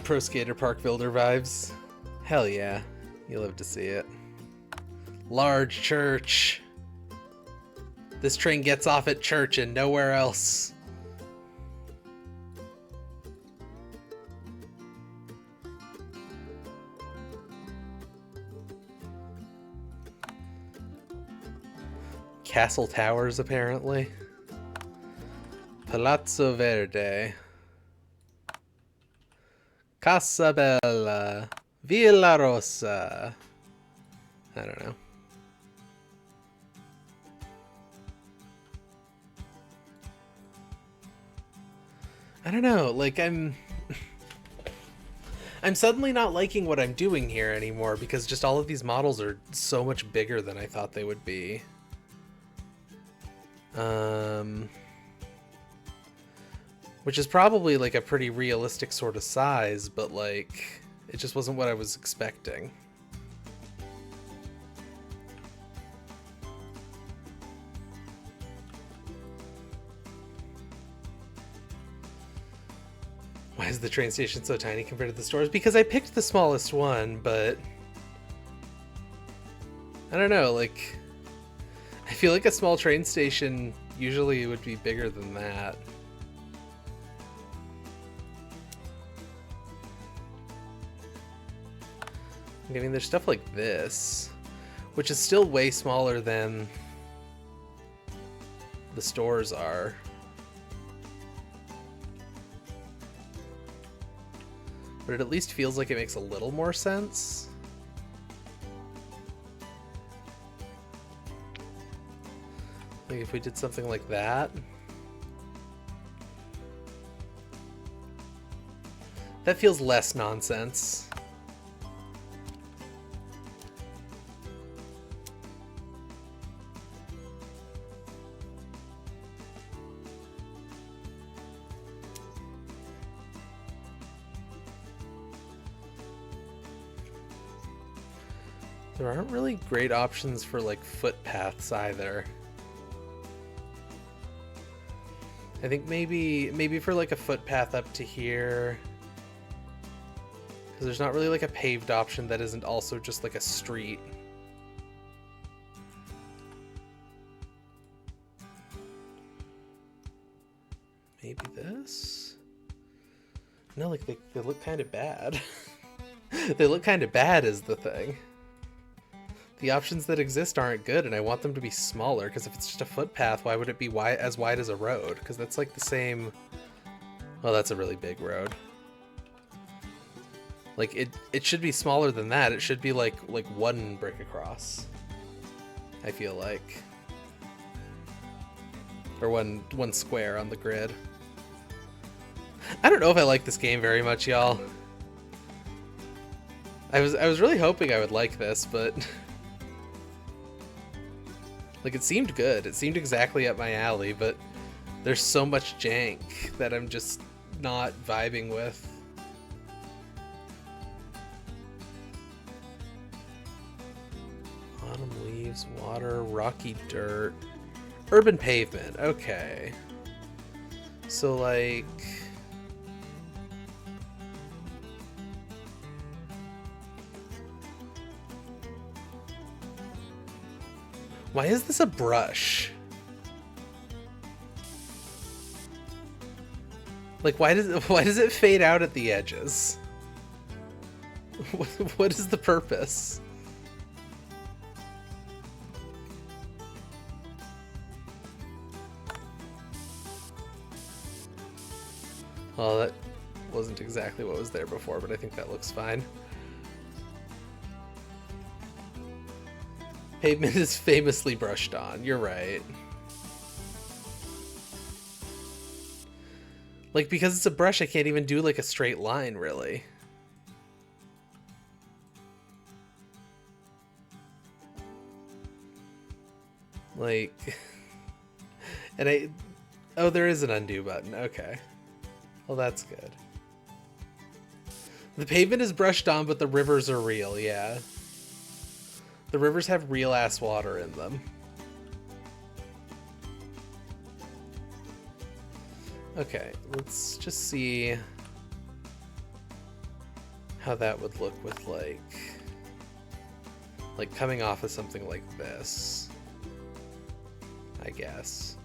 Pro Skater Park Builder vibes. Hell yeah. You'll live to see it. Large church. This train gets off at church and nowhere else. Castle Towers, apparently. Palazzo Verde. Casa Bella. Villa Rosa. I don't know. I don't know, like I'm suddenly not liking what I'm doing here anymore because just all of these models are so much bigger than I thought they would be. Which is probably like a pretty realistic sort of size, but like it just wasn't what I was expecting. Why is the train station so tiny compared to the stores? Because I picked the smallest one, but I don't know, like I feel like a small train station usually would be bigger than that. I mean, there's stuff like this, which is still way smaller than the stores are. But it at least feels like it makes a little more sense. Like if we did something like that. That feels less nonsense. There aren't really great options for like footpaths either. I think maybe for like a footpath up to here, because there's not really like a paved option that isn't also just like a street. Maybe this? No, like they look kind of bad. They look kind of bad is the thing. The options that exist aren't good, and I want them to be smaller, because if it's just a footpath, why would it be as wide as a road? Because that's like the same... Oh, that's a really big road. Like, it should be smaller than that. It should be like one brick across, I feel like. Or one square on the grid. I don't know if I like this game very much, y'all. I was really hoping I would like this, but... Like, it seemed good. It seemed exactly up my alley, but there's so much jank that I'm just not vibing with. Autumn leaves, water, rocky dirt, urban pavement. Okay. So, like... Why is this a brush? Like, why does it fade out at the edges? What is the purpose? Well, that wasn't exactly what was there before, but I think that looks fine. Pavement is famously brushed on. You're right. Like, because it's a brush, I can't even do, like, a straight line, really. Like... And oh, there is an undo button. Okay. Well, that's good. The pavement is brushed on, but the rivers are real, yeah. The rivers have real-ass water in them. Okay, let's just see how that would look with, like coming off of something like this, I guess.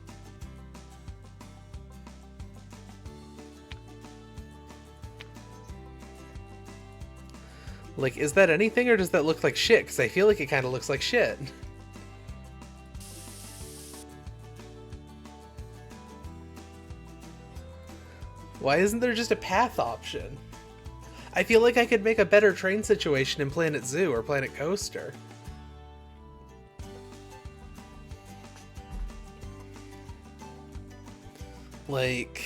Like, is that anything, or does that look like shit? Because I feel like it kind of looks like shit. Why isn't there just a path option? I feel like I could make a better train situation in Planet Zoo or Planet Coaster. Like...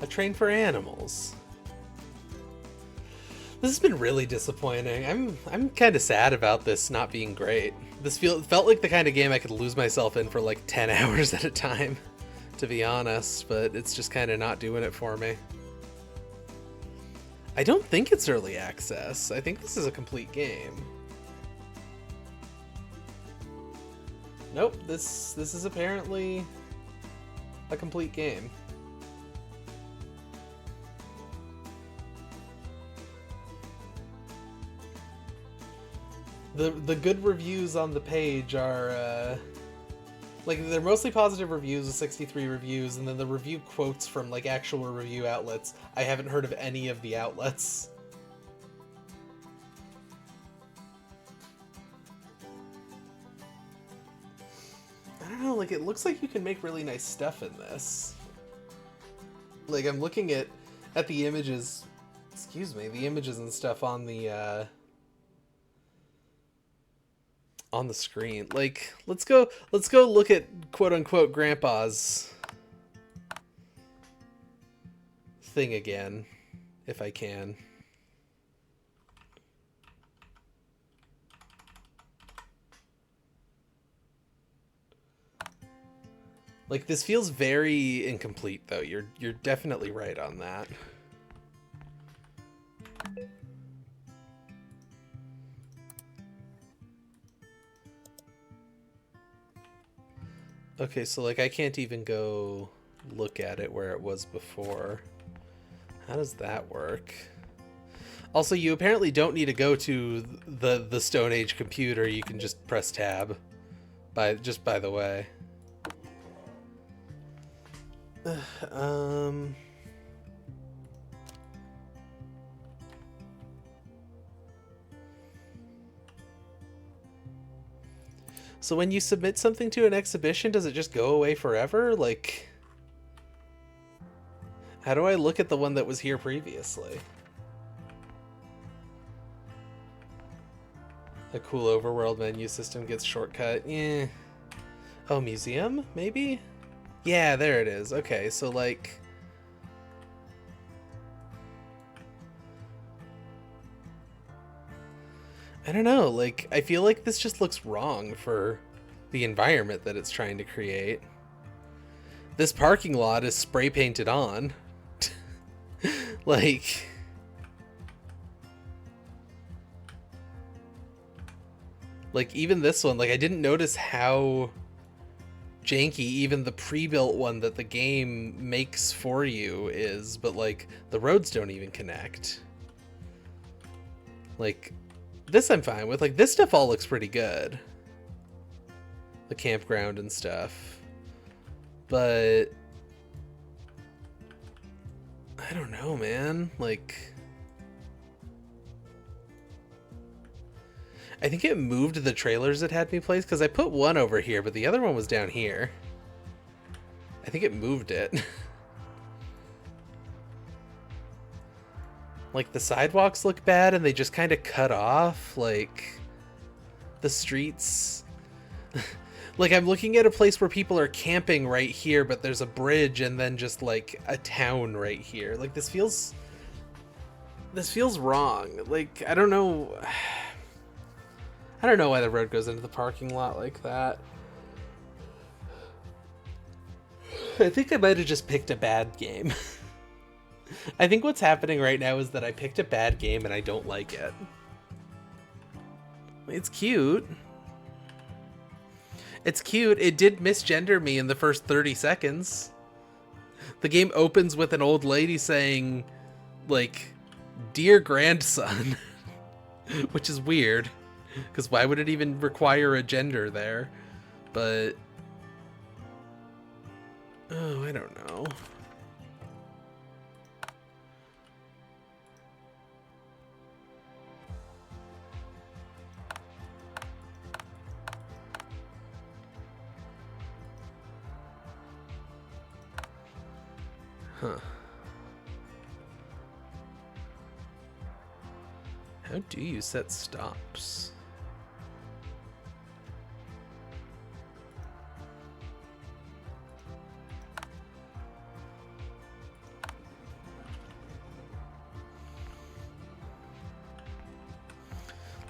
a train for animals. This has been really disappointing. I'm kind of sad about this not being great. This felt like the kind of game I could lose myself in for like 10 hours at a time, to be honest, but it's just kind of not doing it for me. I don't think it's early access. I think this is a complete game. Nope, this is apparently a complete game. The good reviews on the page are like, they're mostly positive reviews with 63 reviews, and then the review quotes from like actual review outlets. I haven't heard of any of the outlets. I don't know, like, it looks like you can make really nice stuff in this. Like, I'm looking at the images, excuse me, the images and stuff on the screen. Like, let's go look at quote unquote Grandpa's thing again, if I can. Like, this feels very incomplete though. You're definitely right on that. Okay, so like I can't even go look at it where it was before. How does that work? Also, you apparently don't need to go to the Stone Age computer. You can just press tab. By the way. So when you submit something to an exhibition, does it just go away forever? Like, how do I look at the one that was here previously? A cool overworld menu system gets shortcut. Yeah. Oh, museum? Maybe? Yeah, there it is. Okay, so like... I don't know, like, I feel like this just looks wrong for the environment that it's trying to create. This parking lot is spray painted on. Like... Like, even this one, like, I didn't notice how janky even the pre-built one that the game makes for you is, but, like, the roads don't even connect. Like... This I'm fine with. Like, this stuff all looks pretty good. The campground and stuff. But... I don't know, man. Like... I think it moved the trailers it had me placed, because I put one over here, but the other one was down here. I think it moved it. Like, the sidewalks look bad and they just kind of cut off, like, the streets. Like, I'm looking at a place where people are camping right here, but there's a bridge and then just, like, a town right here. Like, this feels wrong. Like, I don't know. I don't know why the road goes into the parking lot like that. I think I might have just picked a bad game. I think what's happening right now is that I picked a bad game and I don't like it. It's cute. It's cute. It did misgender me in the first 30 seconds. The game opens with an old lady saying, like, "Dear grandson," which is weird, because why would it even require a gender there? But, oh, I don't know. Huh. How do you set stops?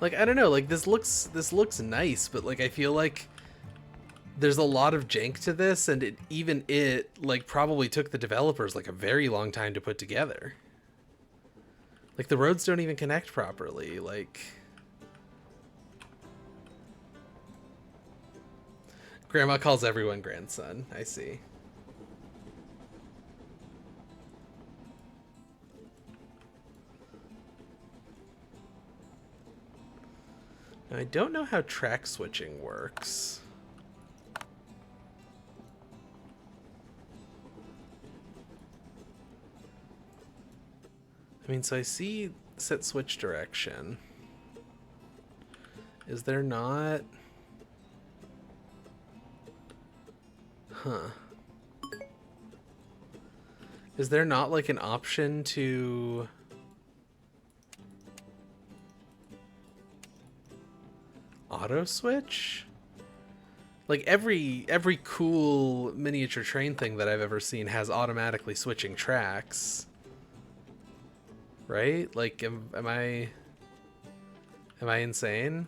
Like, I don't know, like this looks nice, but like I feel like there's a lot of jank to this, and it like probably took the developers like a very long time to put together. Like the roads don't even connect properly. Like Grandma calls everyone grandson. I see. Now, I don't know how track switching works. I mean, so I see set switch direction. Is there not? Huh. Is there not like an option to auto switch? Like every cool miniature train thing that I've ever seen has automatically switching tracks. Right? Like am I insane?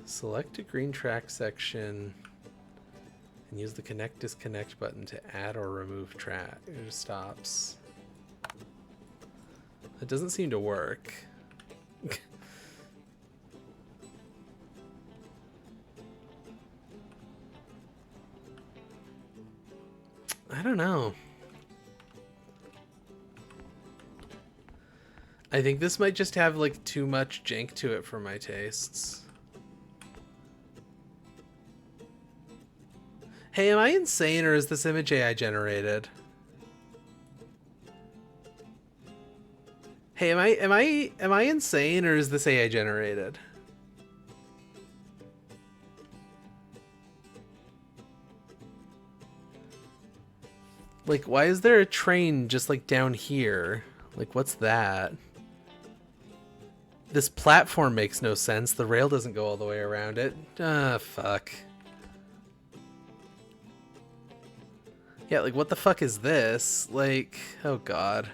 Select a green track section and use the connect disconnect button to add or remove track stops. It doesn't seem to work. I don't know. I think this might just have like too much jank to it for my tastes. Hey, am I insane, or is this image AI generated? Hey, am I insane, or is this AI generated? Like, why is there a train just like down here? Like, what's that? This platform makes no sense. The rail doesn't go all the way around it. Ah, fuck. Yeah, like, what the fuck is this? Like, oh god.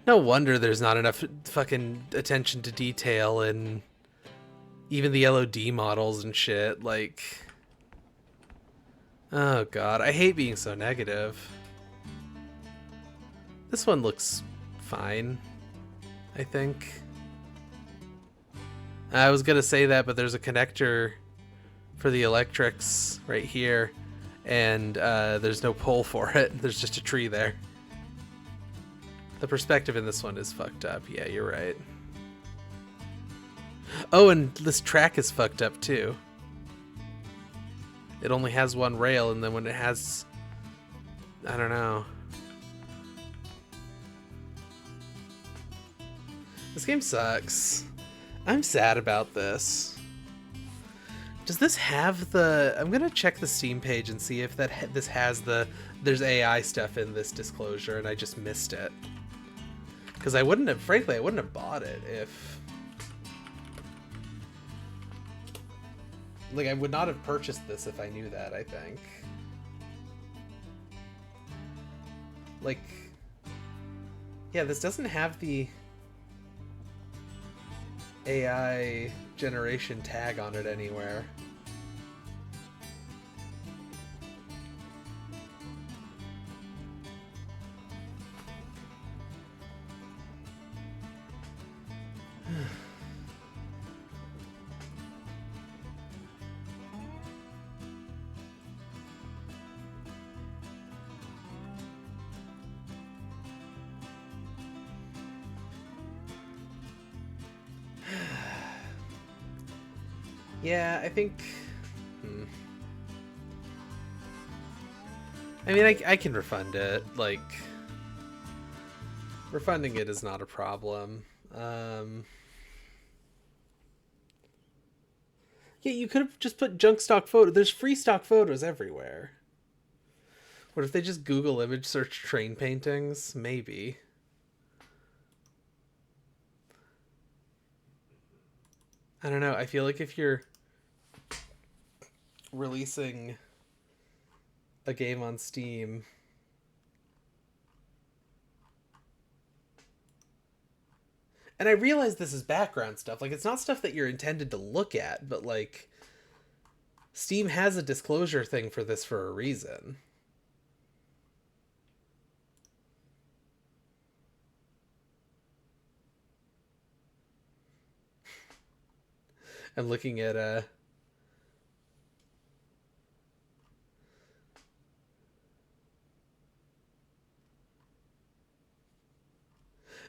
No wonder there's not enough fucking attention to detail in even the LOD models and shit. Like, oh god, I hate being so negative. This one looks fine, I think. I was gonna say that, but there's a connector for the electrics right here, and there's no pole for it. There's just a tree there. The perspective in this one is fucked up. Yeah, you're right. Oh, and this track is fucked up too. It only has one rail, and then when it has... I don't know. This game sucks. I'm sad about this. Does this have the... I'm gonna check the Steam page and see if this has the... There's AI stuff in this disclosure, and I just missed it. Because I wouldn't have... Frankly, I wouldn't have bought it if... Like, I would not have purchased this if I knew that, I think. Like... Yeah, this doesn't have the... AI generation tag on it anywhere. Yeah, I think... I mean, I can refund it. Like, refunding it is not a problem. Yeah, you could have just put junk stock photo. There's free stock photos everywhere. What if they just Google image search train paintings? Maybe. I don't know. I feel like if you're releasing a game on Steam, and I realize this is background stuff. Like, it's not stuff that you're intended to look at, but like, Steam has a disclosure thing for this for a reason. I'm looking at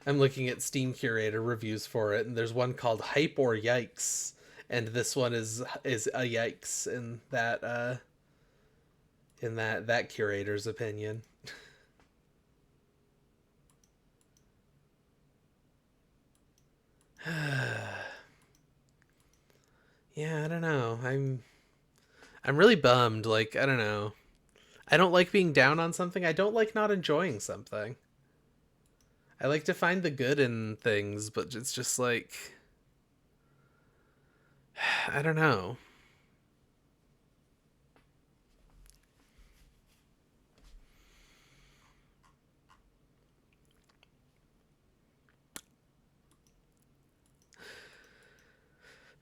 I'm looking at Steam Curator reviews for it, and there's one called Hype or Yikes, and this one is a yikes in that curator's opinion. Yeah, I don't know. I'm really bummed. Like, I don't know. I don't like being down on something. I don't like not enjoying something. I like to find the good in things, but it's just like, I don't know.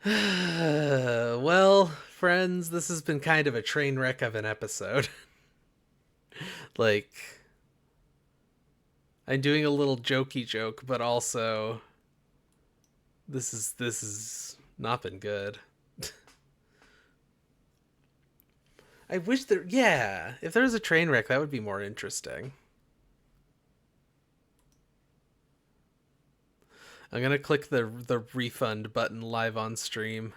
Well, friends, this has been kind of a train wreck of an episode. Like, I'm doing a little jokey joke, but also this is not been good. I wish there, yeah, if there was a train wreck, that would be more interesting. I'm gonna click the refund button live on stream.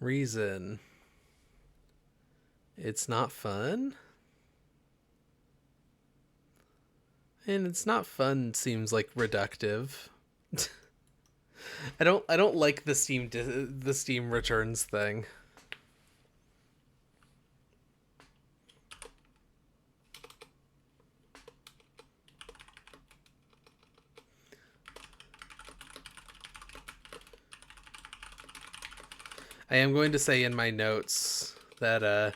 Reason. It's not fun? And it's not fun seems like reductive. I don't like the Steam returns thing. I am going to say in my notes that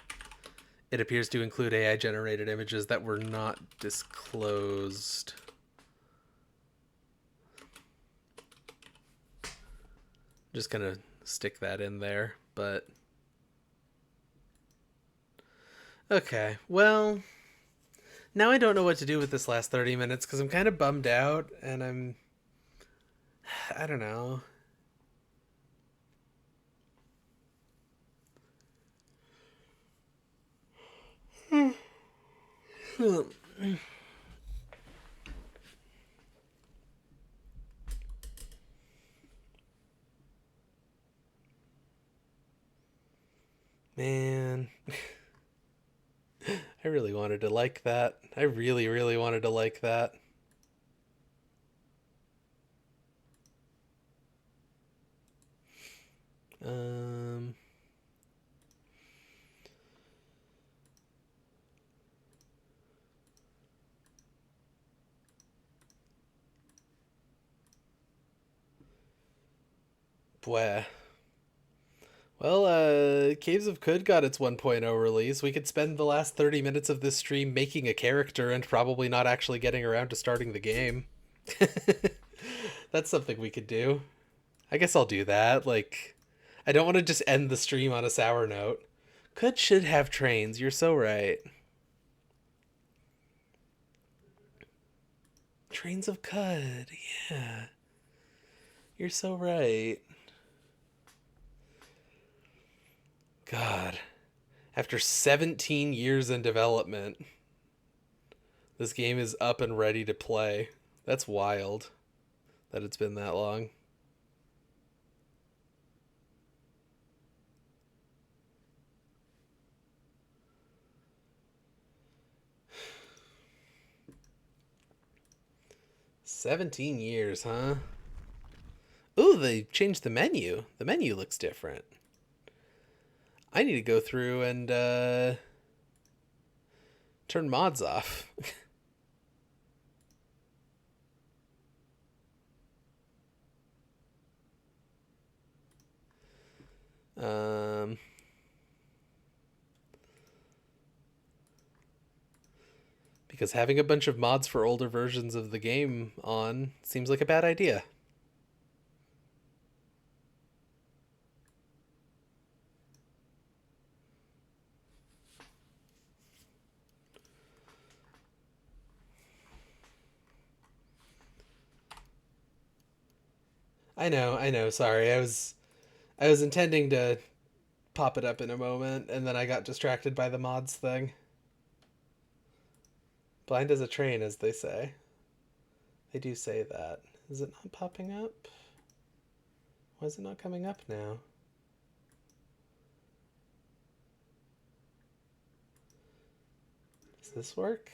it appears to include AI generated images that were not disclosed. Just gonna stick that in there, but okay. Well, now I don't know what to do with this last 30 minutes because I'm kind of bummed out and I don't know. Man, I really wanted to like that. I really, really wanted to like that. Um, Bwah. Well, Caves of Could got its 1.0 release. We could spend the last 30 minutes of this stream making a character and probably not actually getting around to starting the game. That's something we could do. I guess I'll do that. Like, I don't want to just end the stream on a sour note. Could should have trains. You're so right. Trains of Cud. Yeah. You're so right. God. After 17 years in development, this game is up and ready to play. That's wild that it's been that long. 17 years, huh? Ooh, they changed the menu. The menu looks different. I need to go through and turn mods off. Because having a bunch of mods for older versions of the game on seems like a bad idea. I know, sorry. I was intending to pop it up in a moment, and then I got distracted by the mods thing. Blind as a train, as they say. They do say that. Is it not popping up? Why is it not coming up now? Does this work?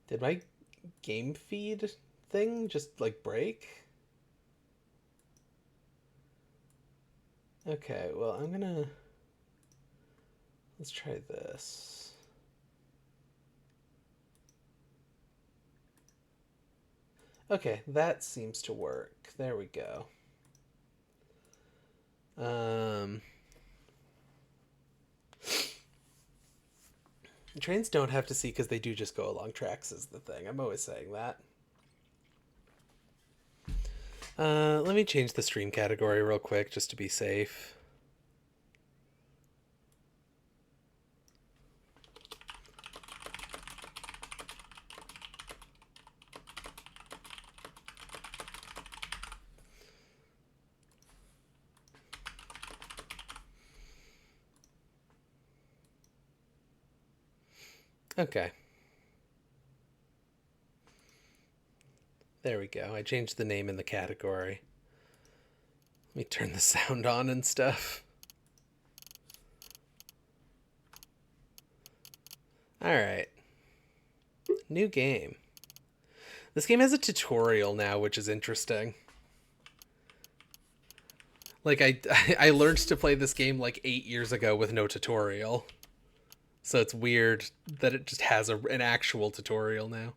Did my game feed thing just like break? Okay, well, let's try this. Okay, that seems to work. There we go. Trains don't have to see because they do just go along tracks is the thing. I'm always saying that. Let me change the stream category real quick just to be safe. Okay. There we go. I changed the name in the category. Let me turn the sound on and stuff. Alright. New game. This game has a tutorial now, which is interesting. Like, I learned to play this game like 8 years ago with no tutorial. So it's weird that it just has an actual tutorial now.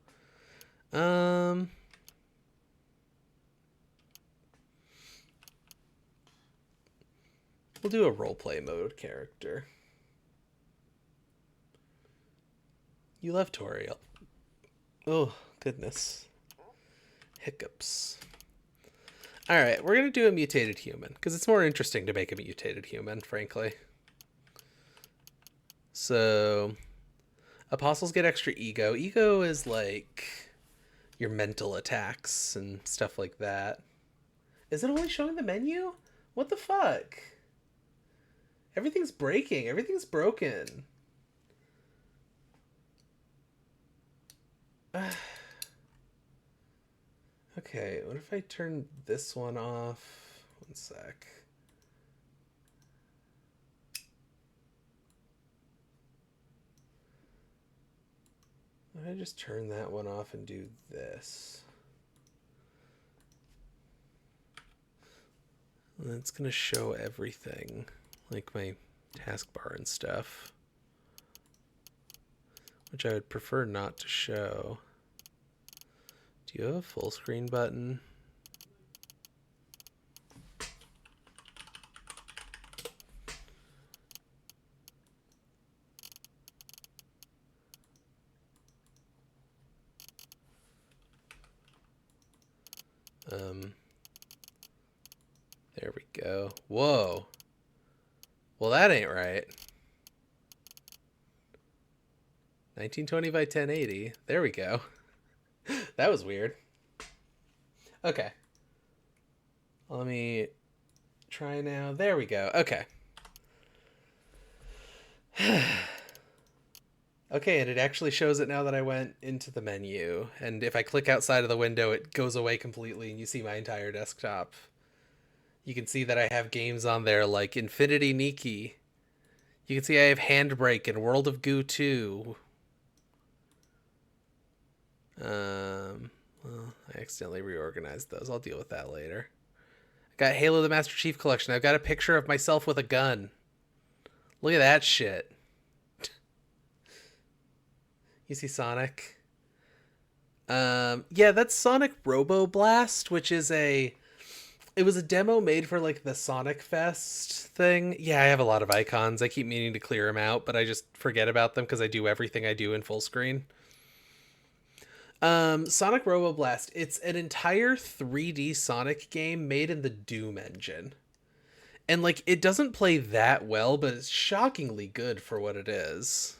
We'll do a roleplay mode character. You love tutorial. Oh, goodness. Hiccups. Alright, we're going to do a mutated human, because it's more interesting to make a mutated human, frankly. So, apostles get extra ego. Ego is like your mental attacks and stuff like that. Is it only showing the menu? What the fuck? Everything's breaking. Everything's broken. Okay, what if I turn this one off? One sec. What if I just turn that one off and do this? And it's going to show everything, like my taskbar and stuff, which I would prefer not to show. Do you have a full screen button? There we go. Whoa. Well, that ain't right. 1920 by 1080. There we go. That was weird. Okay. Let me try now. There we go. Okay. Okay, and it actually shows it now that I went into the menu. And if I click outside of the window, it goes away completely and you see my entire desktop. You can see that I have games on there like Infinity Nikki. You can see I have Handbrake and World of Goo 2. Well, I accidentally reorganized those. I'll deal with that later. I got Halo the Master Chief Collection. I've got a picture of myself with a gun. Look at that shit. You see Sonic? Yeah, that's Sonic Robo Blast, which is it was a demo made for like the Sonic Fest thing. Yeah, I have a lot of icons. I keep meaning to clear them out, but I just forget about them because I do everything I do in full screen. Sonic Robo Blast. It's an entire 3D Sonic game made in the Doom engine. And like it doesn't play that well, but it's shockingly good for what it is.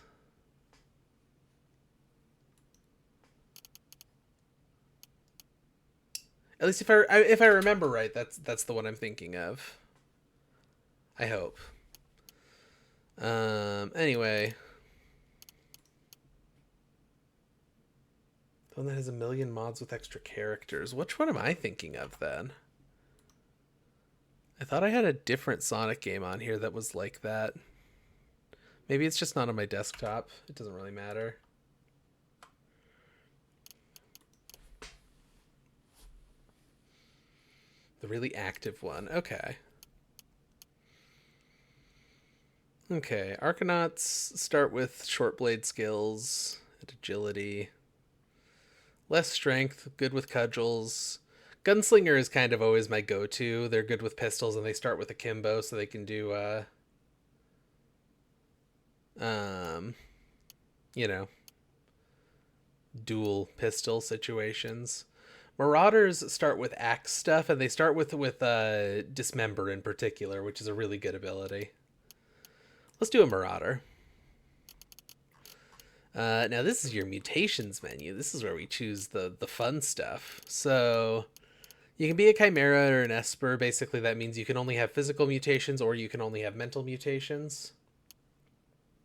At least if I remember right, that's the one I'm thinking of. I hope. Anyway, the one that has a million mods with extra characters. Which one am I thinking of then? I thought I had a different Sonic game on here that was like that. Maybe it's just not on my desktop. It doesn't really matter. The really active one. Okay. Okay, Arcanauts start with short blade skills and agility. Less strength, good with cudgels. Gunslinger is kind of always my go-to. They're good with pistols and they start with akimbo so they can do you know, dual pistol situations. Marauders start with axe stuff, and they start with Dismember in particular, which is a really good ability. Let's do a Marauder. Now this is your mutations menu. This is where we choose the fun stuff. So you can be a Chimera or an Esper. Basically, that means you can only have physical mutations or you can only have mental mutations.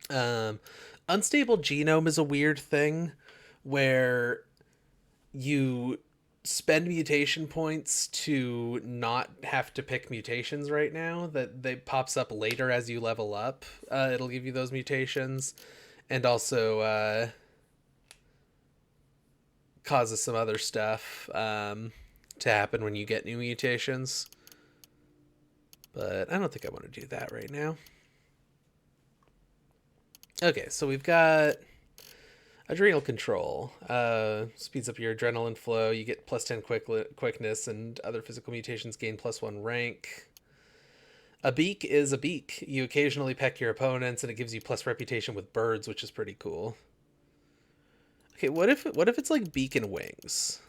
Unstable genome is a weird thing where you spend mutation points to not have to pick mutations right now. That they pops up later as you level up. It'll give you those mutations, and also causes some other stuff to happen when you get new mutations. But I don't think I want to do that right now. Okay, so we've got adrenal control. Speeds up your adrenaline flow. You get plus 10 quickness, and other physical mutations gain plus 1 rank. A beak is a beak. You occasionally peck your opponents, and it gives you plus reputation with birds, which is pretty cool. Okay, what if it's like beak and wings?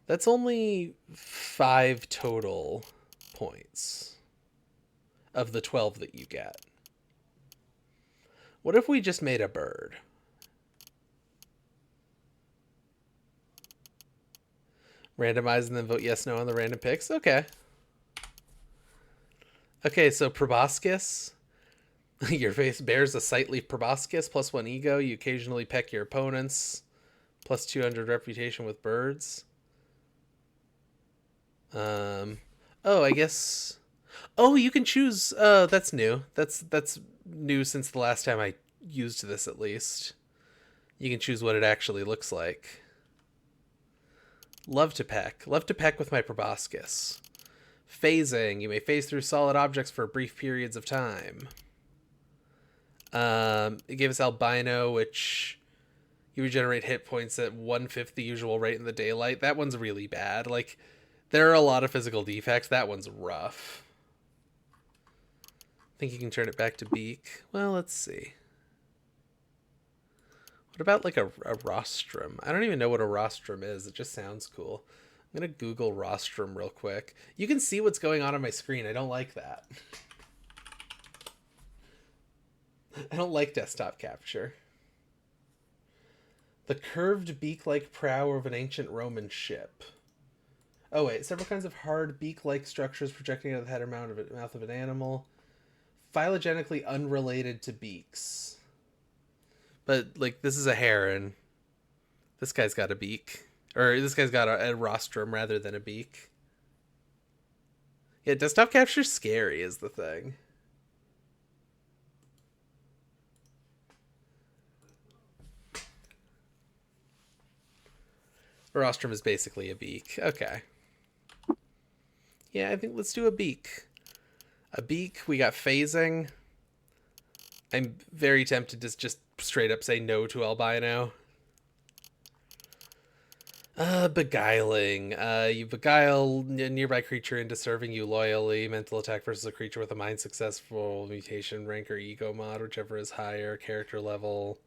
That's only 5 total points of the 12 that you get. What if we just made a bird? Randomize and then vote yes, no on the random picks? Okay. Okay, so proboscis. Your face bears a sightly proboscis, plus 1 ego. You occasionally peck your opponents. Plus 200 reputation with birds. Oh, I guess... Oh, you can choose... that's new. That's new since the last time I used this, at least. You can choose what it actually looks like. Love to peck. Love to peck with my proboscis. Phasing. You may phase through solid objects for brief periods of time. It gave us albino, which you regenerate hit points at 1/5 the usual rate in the daylight. That one's really bad. Like, there are a lot of physical defects. That one's rough. I think you can turn it back to beak. Well, let's see. What about like a rostrum? I don't even know what a rostrum is. It just sounds cool. I'm going to Google rostrum real quick. You can see what's going on my screen. I don't like that. I don't like desktop capture. The curved beak-like prow of an ancient Roman ship. Oh wait, several kinds of hard beak-like structures projecting out of the head or mouth of an animal. Phylogenetically unrelated to beaks. But, like, this is a heron. This guy's got a beak. Or this guy's got a rostrum rather than a beak. Yeah, desktop capture's scary is the thing. Her rostrum is basically a beak. Okay. Yeah, I think let's do a beak. A beak. We got phasing. I'm very tempted to just straight up say no to albino. Beguiling. You beguile a nearby creature into serving you loyally. Mental attack versus a creature with a mind successful mutation, rank, or ego mod, whichever is higher. Character level.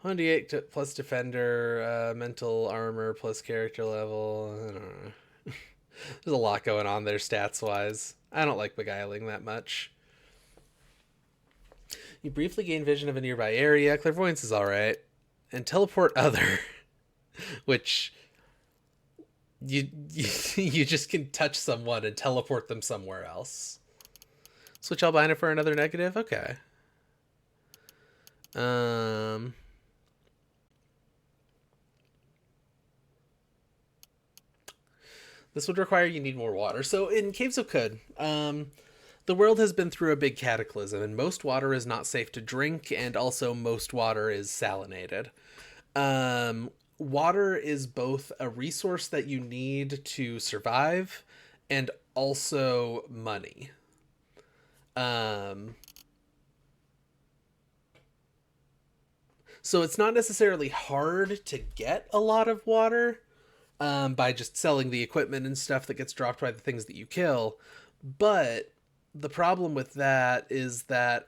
1d8 plus defender. Mental armor plus character level. I don't know. There's a lot going on there stats wise. I don't like beguiling that much. You briefly gain vision of a nearby area. Clairvoyance is alright. And teleport other. Which you just can touch someone and teleport them somewhere else. Switch albino for another negative? Okay. This would require you need more water. So in Caves of Khud, the world has been through a big cataclysm, and most water is not safe to drink, and also most water is salinated. Water is both a resource that you need to survive and also money. So it's not necessarily hard to get a lot of water by just selling the equipment and stuff that gets dropped by the things that you kill. But the problem with that is that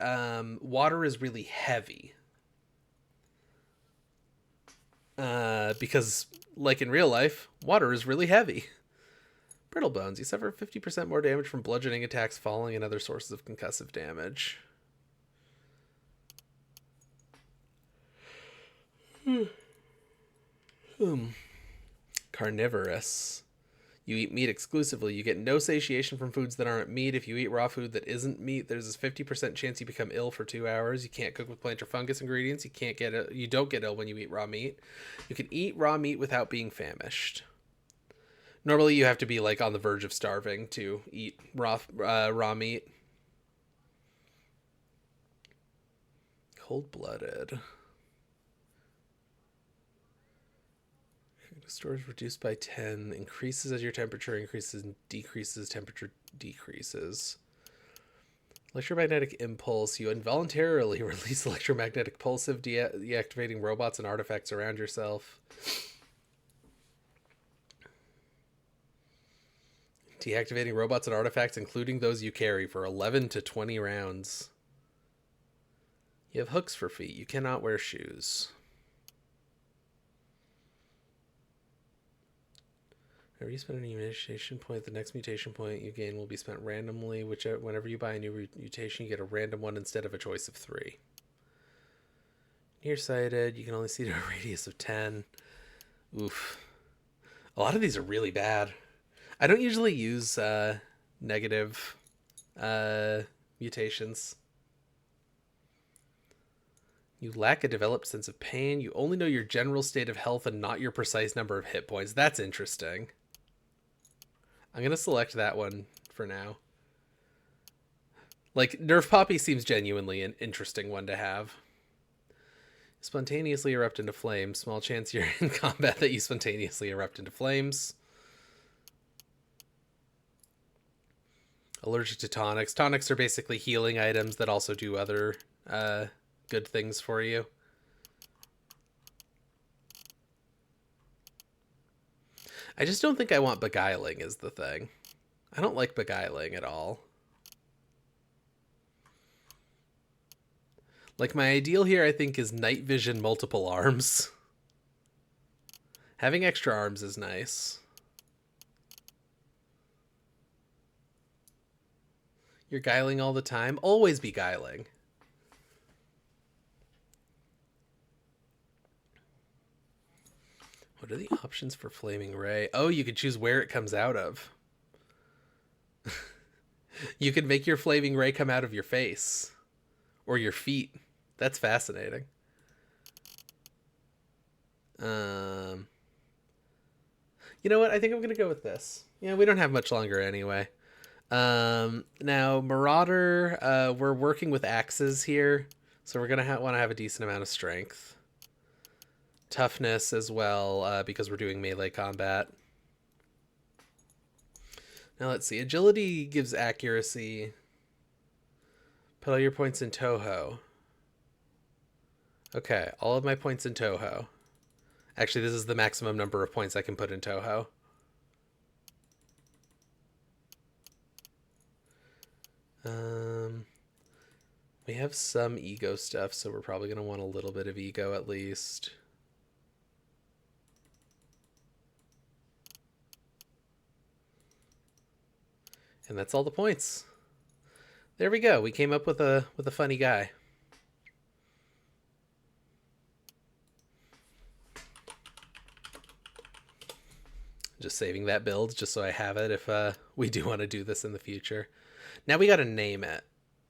water is really heavy. Because, like in real life, water is really heavy. Brittle bones. You suffer 50% more damage from bludgeoning attacks, falling, and other sources of concussive damage. Carnivorous. You eat meat exclusively. You get no satiation from foods that aren't meat. If you eat raw food that isn't meat, there's a 50% chance you become ill for 2 hours. You can't cook with plant or fungus ingredients. You don't get ill when you eat raw meat. You can eat raw meat without being famished. Normally you have to be like on the verge of starving to eat raw meat. Cold-blooded. Storage reduced by 10. Increases as your temperature increases and decreases. Temperature decreases. Electromagnetic impulse. You involuntarily release electromagnetic pulsive, deactivating robots and artifacts around yourself. Deactivating robots and artifacts, including those you carry, for 11 to 20 rounds. You have hooks for feet. You cannot wear shoes. Whenever you spend a mutation point, the next mutation point you gain will be spent randomly. Whenever you buy a new mutation, you get a random one instead of a choice of 3. Nearsighted, you can only see to a radius of 10. Oof. A lot of these are really bad. I don't usually use negative mutations. You lack a developed sense of pain. You only know your general state of health and not your precise number of hit points. That's interesting. I'm going to select that one for now. Like, Nerf Poppy seems genuinely an interesting one to have. Spontaneously erupt into flames. Small chance you're in combat that you spontaneously erupt into flames. Allergic to tonics. Tonics are basically healing items that also do other good things for you. I just don't think I want beguiling is the thing. I don't like beguiling at all. Like, my ideal here, I think, is night vision, multiple arms. Having extra arms is nice. You're guiling all the time? Always be guiling. What are the options for Flaming Ray? Oh, you can choose where it comes out of. You can make your Flaming Ray come out of your face. Or your feet. That's fascinating. You know what? I think I'm going to go with this. Yeah, we don't have much longer anyway. Now, Marauder, we're working with axes here. So we're going to want to have a decent amount of strength. toughness as well, because we're doing melee combat. Now let's see. Agility gives accuracy. Put all your points in Toho. Okay, all of my points in Toho. Actually, this is the maximum number of points I can put in Toho. We have some ego stuff, so we're probably going to want a little bit of ego at least. And that's all the points. There we go. We came up with a funny guy. Just saving that build just so I have it if we do want to do this in the future. Now we got to name it.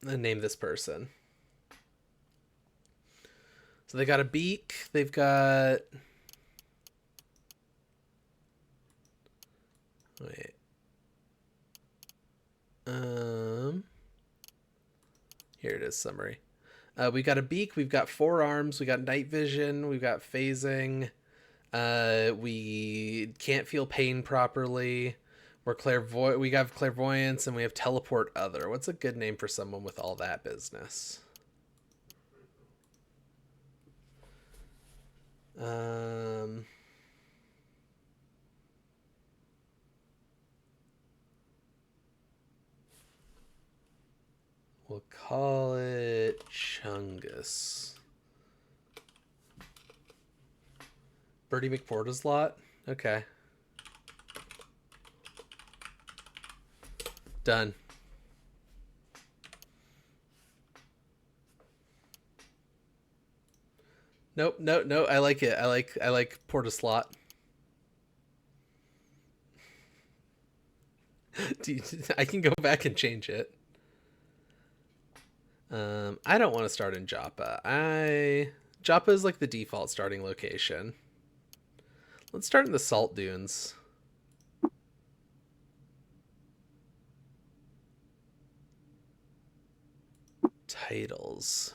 Name this person. So they got a beak. They've got... Wait. Here it is, summary. We got a beak. We've got 4 arms. We got night vision. We've got phasing. We can't feel pain properly. We have clairvoyance, and we have teleport other. What's a good name for someone with all that business? We'll call it Chungus. Bertie McPorta's lot? Okay. Done. Nope, no, I like it. I like Portaslot. I can go back and change it. I don't want to start in Joppa. Joppa is like the default starting location. Let's start in the Salt Dunes. Titles.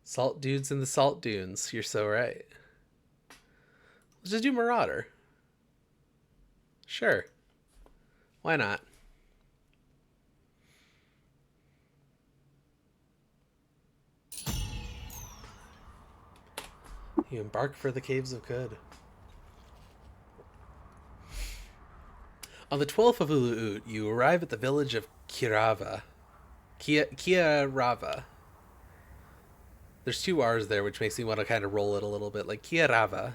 Salt Dudes in the Salt Dunes. You're so right. Let's just do Marauder. Sure. Why not? You embark for the Caves of Good. On the 12th of Uluut, you arrive at the village of Kirava. Kiarava. There's 2 R's there, which makes me want to kind of roll it a little bit, like Kiarava.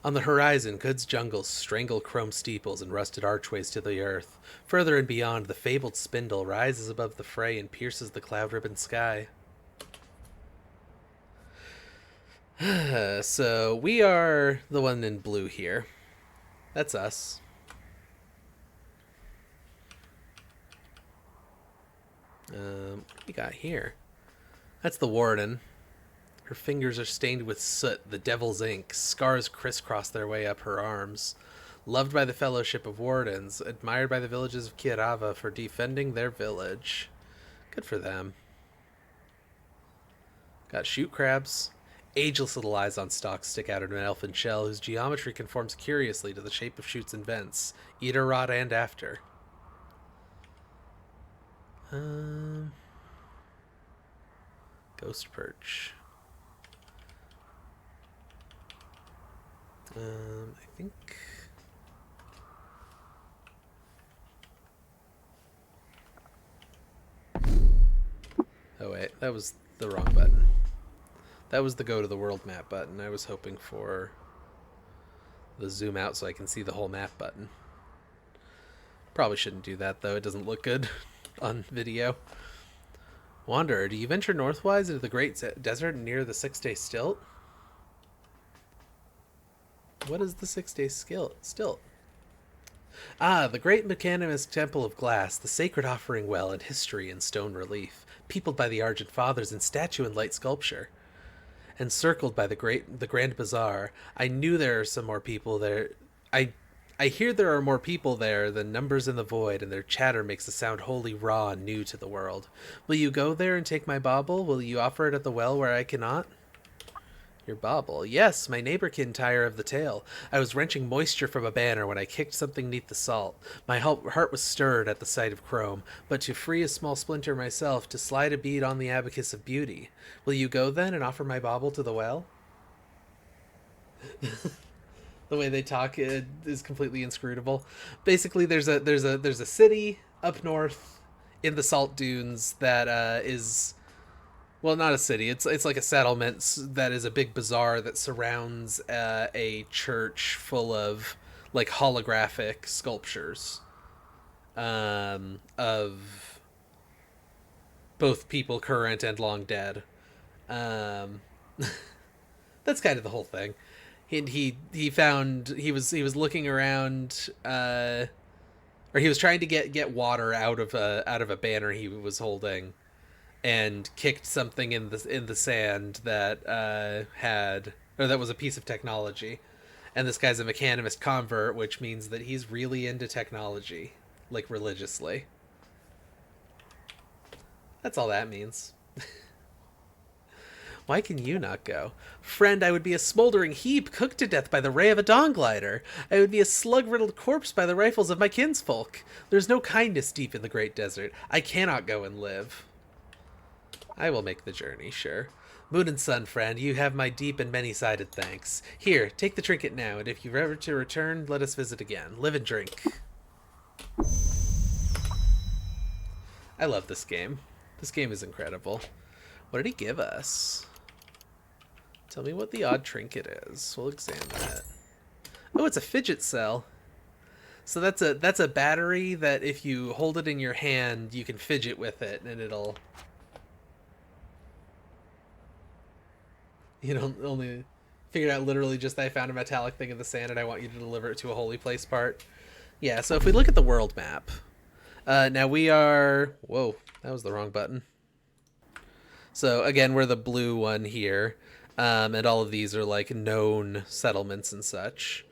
On the horizon, Good's jungles strangle chrome steeples and rusted archways to the earth. Further and beyond, the fabled spindle rises above the fray and pierces the cloud-ribboned sky. So, we are the one in blue here. That's us. What do we got here? That's the warden. Her fingers are stained with soot, the devil's ink. Scars crisscross their way up her arms. Loved by the Fellowship of Wardens, admired by the villages of Kirava for defending their village. Good for them. Got shoot crabs. Ageless little eyes on stalks stick out of an elfin shell whose geometry conforms curiously to the shape of shoots and vents, either rot and after. Ghost perch. I think... Oh wait, that was the wrong button. That was the go to the world map button. I was hoping for the zoom out so I can see the whole map button. Probably shouldn't do that though, it doesn't look good on video. Wanderer, do you venture northwise into the great desert near the 6-day stilt? What is the 6-day stilt? Ah, the great Mechanimist Temple of Glass, the sacred offering well and history in stone relief, peopled by the Argent Fathers in statue and light sculpture. encircled by the Grand Bazaar. I knew there are some more people there. I I hear there are more people there than numbers in the void, and their chatter makes the sound wholly raw and new to the world. Will you go there and take my bauble? Will you offer it at the well where I cannot? Your bauble? Yes, my neighborkin tire of the tale. I was wrenching moisture from a banner when I kicked something neath the salt. My heart was stirred at the sight of chrome, but to free a small splinter myself, to slide a bead on the abacus of beauty. Will you go then and offer my bauble to the well? The way they talk is completely inscrutable. Basically, there's a city up north in the salt dunes that is, well, not a city. It's like a settlement that is a big bazaar that surrounds a church full of like holographic sculptures of both people current and long dead. Um, that's kind of the whole thing. He found he was looking around, or he was trying to get water out of a banner he was holding, and kicked something in the sand that that was a piece of technology. And this guy's a mechanimist convert, which means that he's really into technology, like religiously. That's all that means. Why can you not go? Friend, I would be a smoldering heap cooked to death by the ray of a dawn glider. I would be a slug-riddled corpse by the rifles of my kinsfolk. There's no kindness deep in the great desert. I cannot go and live. I will make the journey, sure. Moon and sun, friend, you have my deep and many-sided thanks. Here, take the trinket now, and if you're ever to return, let us visit again. Live and drink. I love this game. This game is incredible. What did he give us? Tell me what the odd trinket is. We'll examine it. Oh, it's a fidget cell. So that's a battery that if you hold it in your hand, you can fidget with it, and it'll... You know, only figured out literally just I found a metallic thing in the sand and I want you to deliver it to a holy place part. Yeah, so if we look at the world map, now we are... Whoa, that was the wrong button. So again, we're the blue one here, and all of these are like known settlements and such.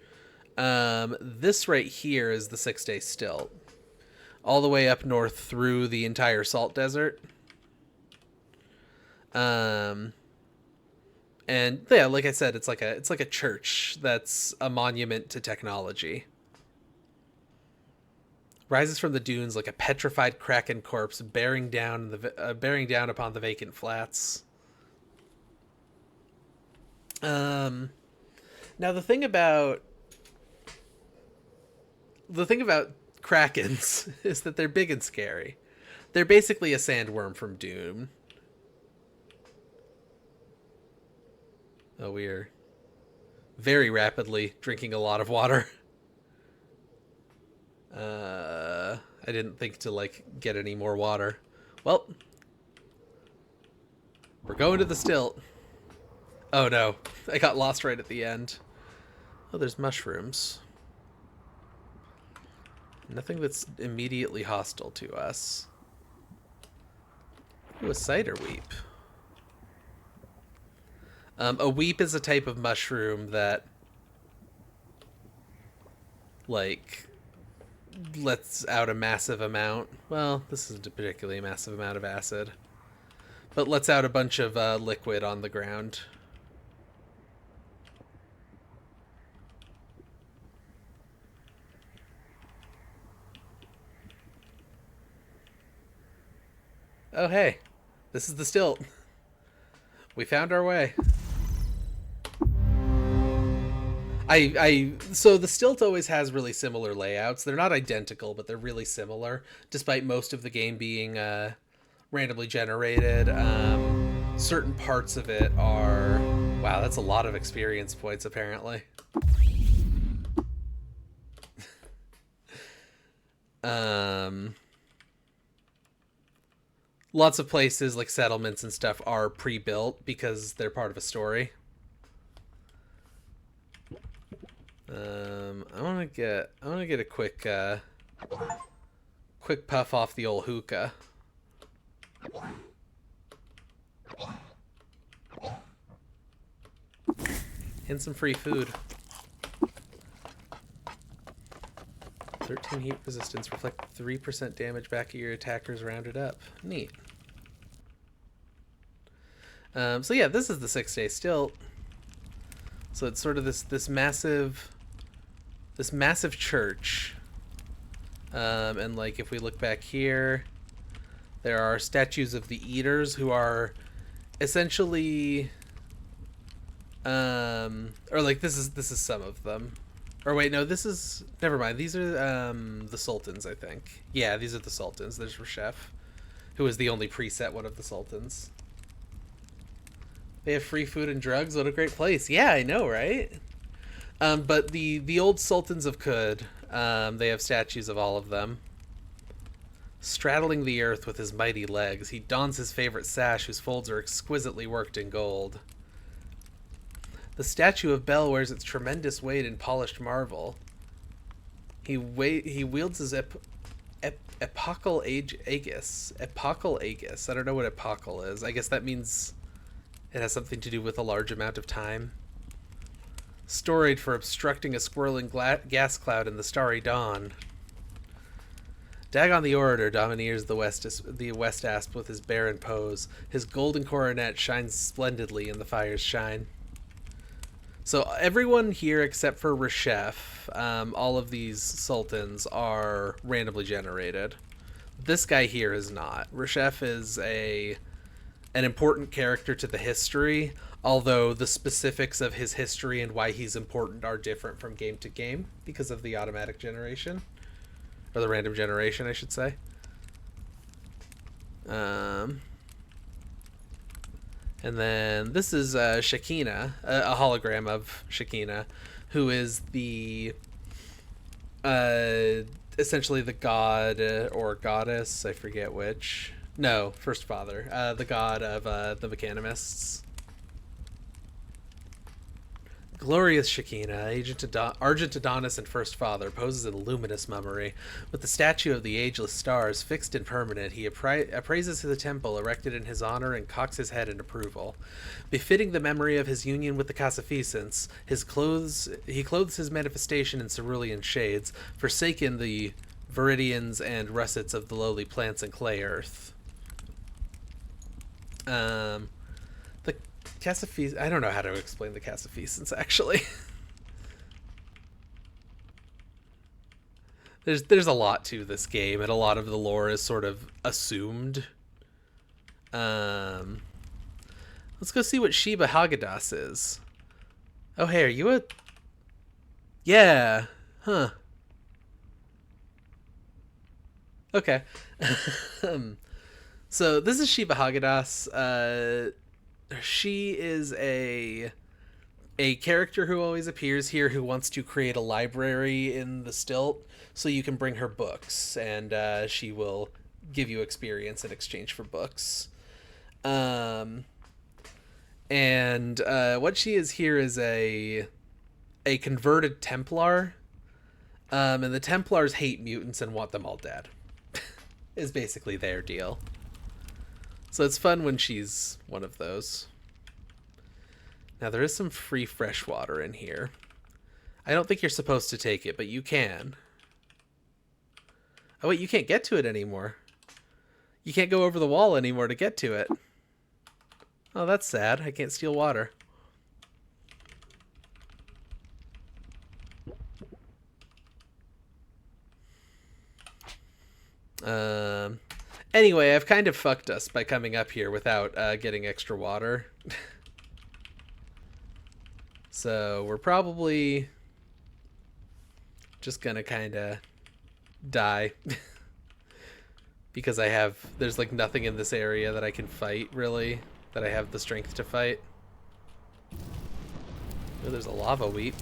This right here is the 6-day stilt, all the way up north through the entire salt desert. And yeah, like I said, it's like a church that's a monument to technology. Rises from the dunes like a petrified kraken corpse, bearing down upon the vacant flats. Now the thing about krakens is that they're big and scary. They're basically a sandworm from Doom. Oh, we are very rapidly drinking a lot of water. I didn't think to, like, get any more water. Well, we're going to the stilt. Oh, no. I got lost right at the end. Oh, there's mushrooms. Nothing that's immediately hostile to us. Ooh, a cider weep. A weep is a type of mushroom that, like, lets out a massive amount. Well, this isn't a particularly massive amount of acid, but lets out a bunch of liquid on the ground. Oh, hey, this is the stilt. We found our way. So the stilt always has really similar layouts. They're not identical, but they're really similar, despite most of the game being randomly generated. Certain parts of it are... Wow, that's a lot of experience points, apparently. Lots of places, like settlements and stuff, are pre-built because they're part of a story. I want to get a quick puff off the old hookah. And some free food. 13 heat resistance. Reflect 3% damage back at your attackers rounded up. Neat. So yeah, this is the 6-day stilt. So it's sort of this massive church. And like if we look back here, there are statues of the eaters who are essentially or like this is some of them. Or wait, no, this is never mind. These are the sultans, I think. Yeah, these are the sultans. There's Reshef, who is the only preset one of the sultans. They have free food and drugs. What a great place. Yeah, I know, right? But the old sultans of Kud, they have statues of all of them. Straddling the earth with his mighty legs, he dons his favorite sash whose folds are exquisitely worked in gold. The statue of Bel wears its tremendous weight in polished marvel. He wields his epochal aegis. Epochal aegis. I don't know what epochal is. I guess that means it has something to do with a large amount of time. Storied for obstructing a swirling gas cloud in the starry dawn. Dagon the Orator domineers the west asp with his barren pose. His golden coronet shines splendidly in the fire's shine. So everyone here except for Reshef, all of these sultans are randomly generated. This guy here is not. Reshef is an important character to the history, although the specifics of his history and why he's important are different from game to game because of the automatic generation. Or the random generation, I should say. And then this is Shekinah, a hologram of Shekinah, who is the essentially the god or goddess, I forget which. No, First Father, the god of the Mechanimists. Glorious Shekinah, Argent Adonis and First Father, poses in luminous mummery. With the statue of the ageless stars fixed and permanent, he appraises the temple erected in his honor and cocks his head in approval. Befitting the memory of his union with the Cassafisants, he clothes his manifestation in cerulean shades, forsaken the viridians and russets of the lowly plants and clay earth. The Cassafisants, I don't know how to explain the Cassafisants, actually. There's a lot to this game, and a lot of the lore is sort of assumed. Let's go see what Sheba Haggadas is. Oh, hey, are you a... Yeah. Huh. Okay. So this is Sheba Haggadas. She is a character who always appears here who wants to create a library in the stilt so you can bring her books, and she will give you experience in exchange for books. And what she is here is a converted Templar, and the Templars hate mutants and want them all dead. Is basically their deal. So it's fun when she's one of those. Now there is some free fresh water in here. I don't think you're supposed to take it, but you can. Oh wait, you can't get to it anymore. You can't go over the wall anymore to get to it. Oh, that's sad. I can't steal water. Anyway, I've kind of fucked us by coming up here without getting extra water. So we're probably just gonna kind of die. Because there's like nothing in this area that I can fight, really, that I have the strength to fight. Oh, there's a lava weep.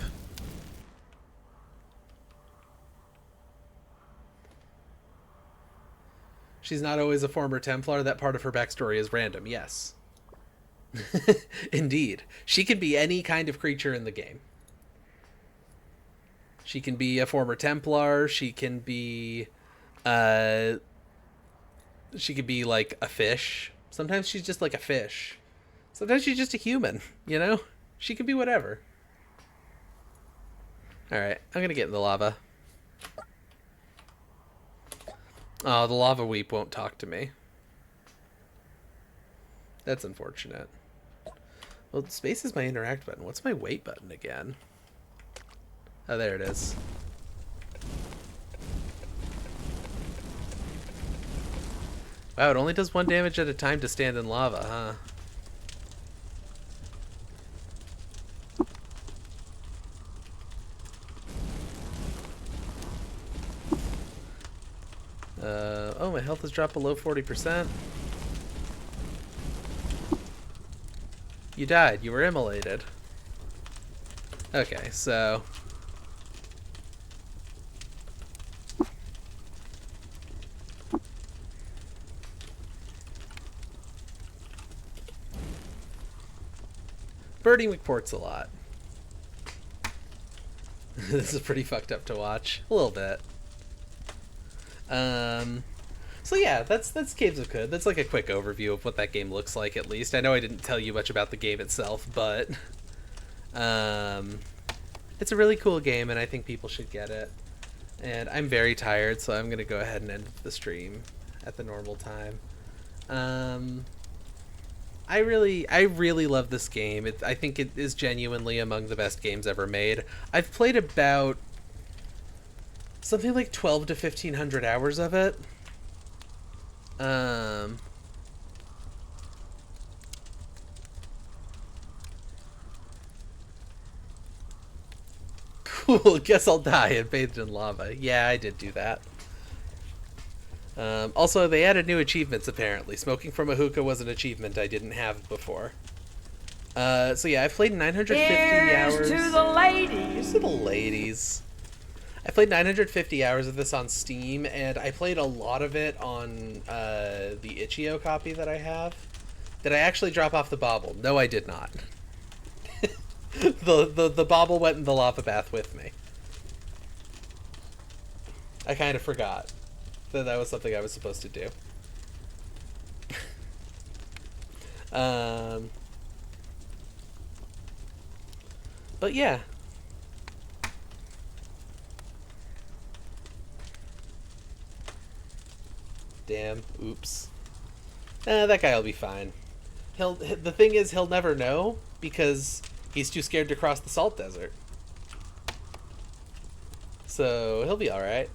She's not always a former Templar. That part of her backstory is random, yes. Indeed. She can be any kind of creature in the game. She can be a former Templar. She can be like a fish. Sometimes she's just like a fish. Sometimes she's just a human, you know? She can be whatever. Alright, I'm gonna get in the lava. Oh, the lava weep won't talk to me. That's unfortunate. Well, space is my interact button. What's my wait button again? Oh, there it is. Wow, it only does 1 damage at a time to stand in lava, huh? Oh, my health has dropped below 40%. You died. You were immolated. Okay, so... Birdie McPort's a lot. This is pretty fucked up to watch. A little bit. So yeah, that's Caves of Cod. That's like a quick overview of what that game looks like, at least. I know I didn't tell you much about the game itself, but it's a really cool game, and I think people should get it. And I'm very tired, so I'm gonna go ahead and end the stream at the normal time. I really love this game. I think it is genuinely among the best games ever made. I've played about something like 12 to 1500 hours of it. Cool, guess I'll die and bathed in lava. Yeah, I did do that. Also, they added new achievements, apparently. Smoking from a hookah was an achievement I didn't have before. So yeah, I've played 950 hours. Here's to the ladies. Here's to the ladies. I played 950 hours of this on Steam, and I played a lot of it on the itch.io copy that I have. Did I actually drop off the bauble? No, I did not. The bauble went in the lava bath with me. I kind of forgot that was something I was supposed to do. But yeah. Damn. Oops. That guy will be fine. The thing is, he'll never know because he's too scared to cross the salt desert. So he'll be all right.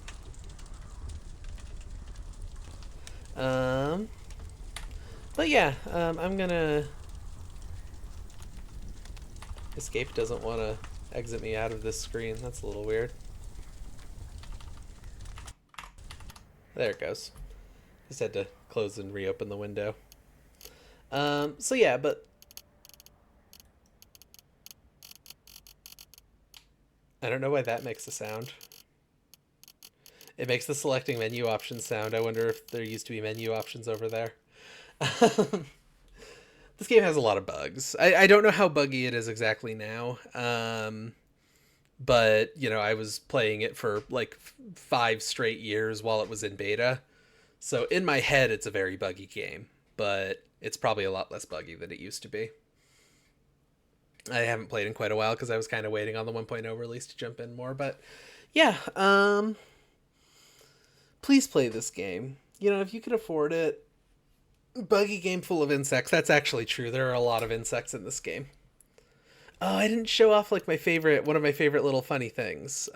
But yeah, I'm gonna... Escape doesn't want to exit me out of this screen. That's a little weird. There it goes. Just had to close and reopen the window. So yeah, but... I don't know why that makes a sound. It makes the selecting menu options sound. I wonder if there used to be menu options over there. This game has a lot of bugs. I don't know how buggy it is exactly now. But, you know, I was playing it for like 5 straight years while it was in beta. So in my head, it's a very buggy game. But it's probably a lot less buggy than it used to be. I haven't played in quite a while because I was kind of waiting on the 1.0 release to jump in more. But yeah, please play this game. You know, if you can afford it. Buggy game full of insects. That's actually true. There are a lot of insects in this game. Oh, I didn't show off like one of my favorite little funny things.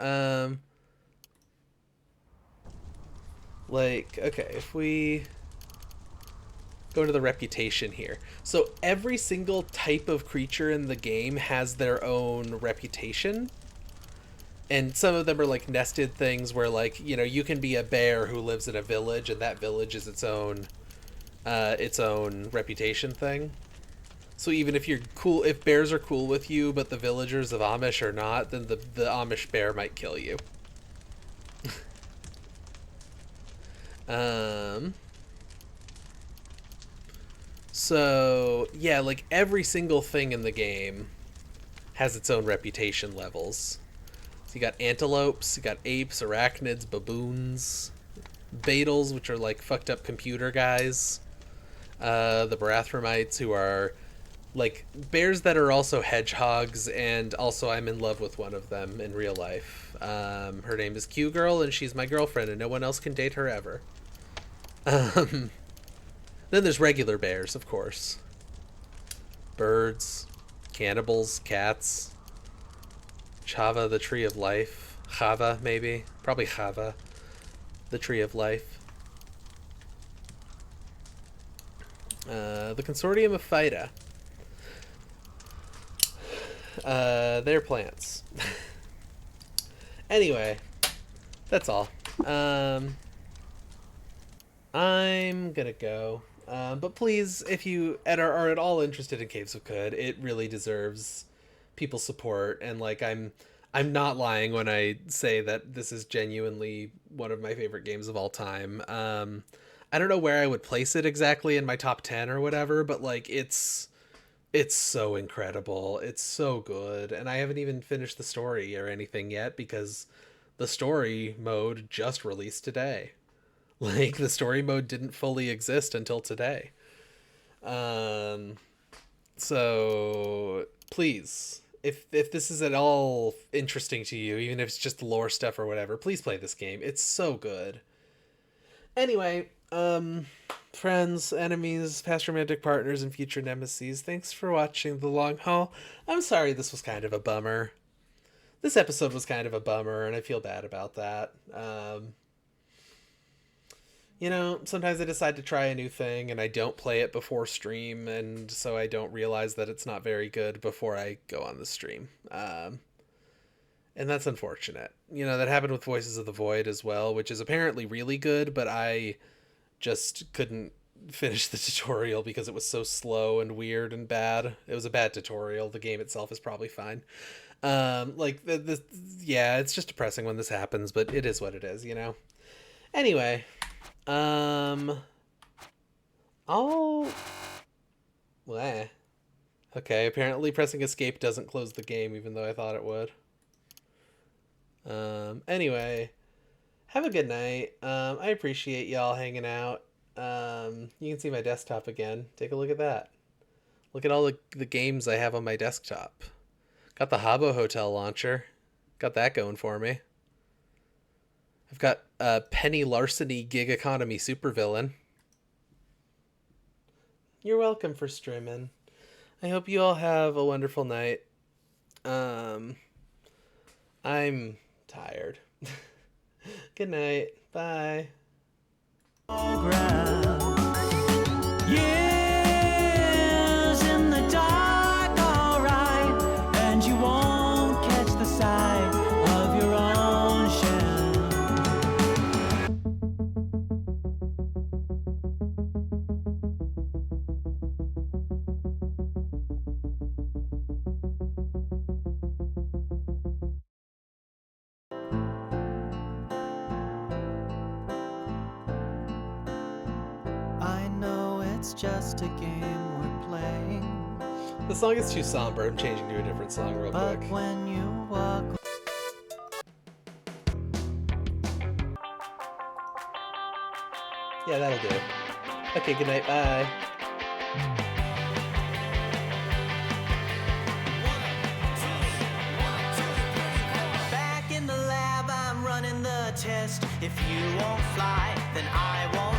Like, okay, if we go to the reputation here. So every single type of creature in the game has their own reputation. And some of them are like nested things where, like, you know, you can be a bear who lives in a village and that village is its own reputation thing. So even if you're cool, if bears are cool with you, but the villagers of Amish are not, then the Amish bear might kill you. So yeah, like every single thing in the game has its own reputation levels. So you got antelopes, you got apes, arachnids, baboons, beetles, which are like fucked up computer guys. The Barathromites, who are like bears that are also hedgehogs, and also I'm in love with one of them in real life. Her name is Q Girl, and she's my girlfriend, and no one else can date her ever. Then there's regular bears, of course. Birds, cannibals, cats. Chava, the tree of life. Chava, maybe. Probably Chava, the tree of life. The Consortium of Phyta. They're plants. Anyway, that's all. I'm gonna go. But please, if you are at all interested in Caves of Cud, it really deserves people's support. And like, I'm not lying when I say that this is genuinely one of my favorite games of all time. I don't know where I would place it exactly in my top 10 or whatever, but like, it's so incredible. It's so good. And I haven't even finished the story or anything yet because the story mode just released today. Like, the story mode didn't fully exist until today. So please, if this is at all interesting to you, even if it's just lore stuff or whatever, please play this game. It's so good. Anyway, friends, enemies, past romantic partners, and future nemesis, thanks for watching The Long Haul. I'm sorry this was kind of a bummer. This episode was kind of a bummer, and I feel bad about that. You know, sometimes I decide to try a new thing, and I don't play it before stream, and so I don't realize that it's not very good before I go on the stream. And that's unfortunate. You know, that happened with Voices of the Void as well, which is apparently really good, but I just couldn't finish the tutorial because it was so slow and weird and bad. It was a bad tutorial. The game itself is probably fine. Like, yeah, it's just depressing when this happens, but it is what it is, you know? Anyway, Bleh. Okay, apparently pressing escape doesn't close the game, even though I thought it would. Anyway, have a good night. I appreciate y'all hanging out. You can see my desktop again. Take a look at that. Look at all the games I have on my desktop. Got the Habbo Hotel launcher. Got that going for me. I've got Penny Larceny Gig Economy Supervillain. You're welcome for streaming. I hope you all have a wonderful night. I'm tired. Good night. Bye. Years in the dark, alright, and you won't catch the sight of your own shell. I know it's just a game we're playing, The song is too somber. I'm changing to a different song real but quick. when you walk Yeah, that'll do. Okay, good night. Bye. back in the lab, I'm running the test. If you won't fly, then I won't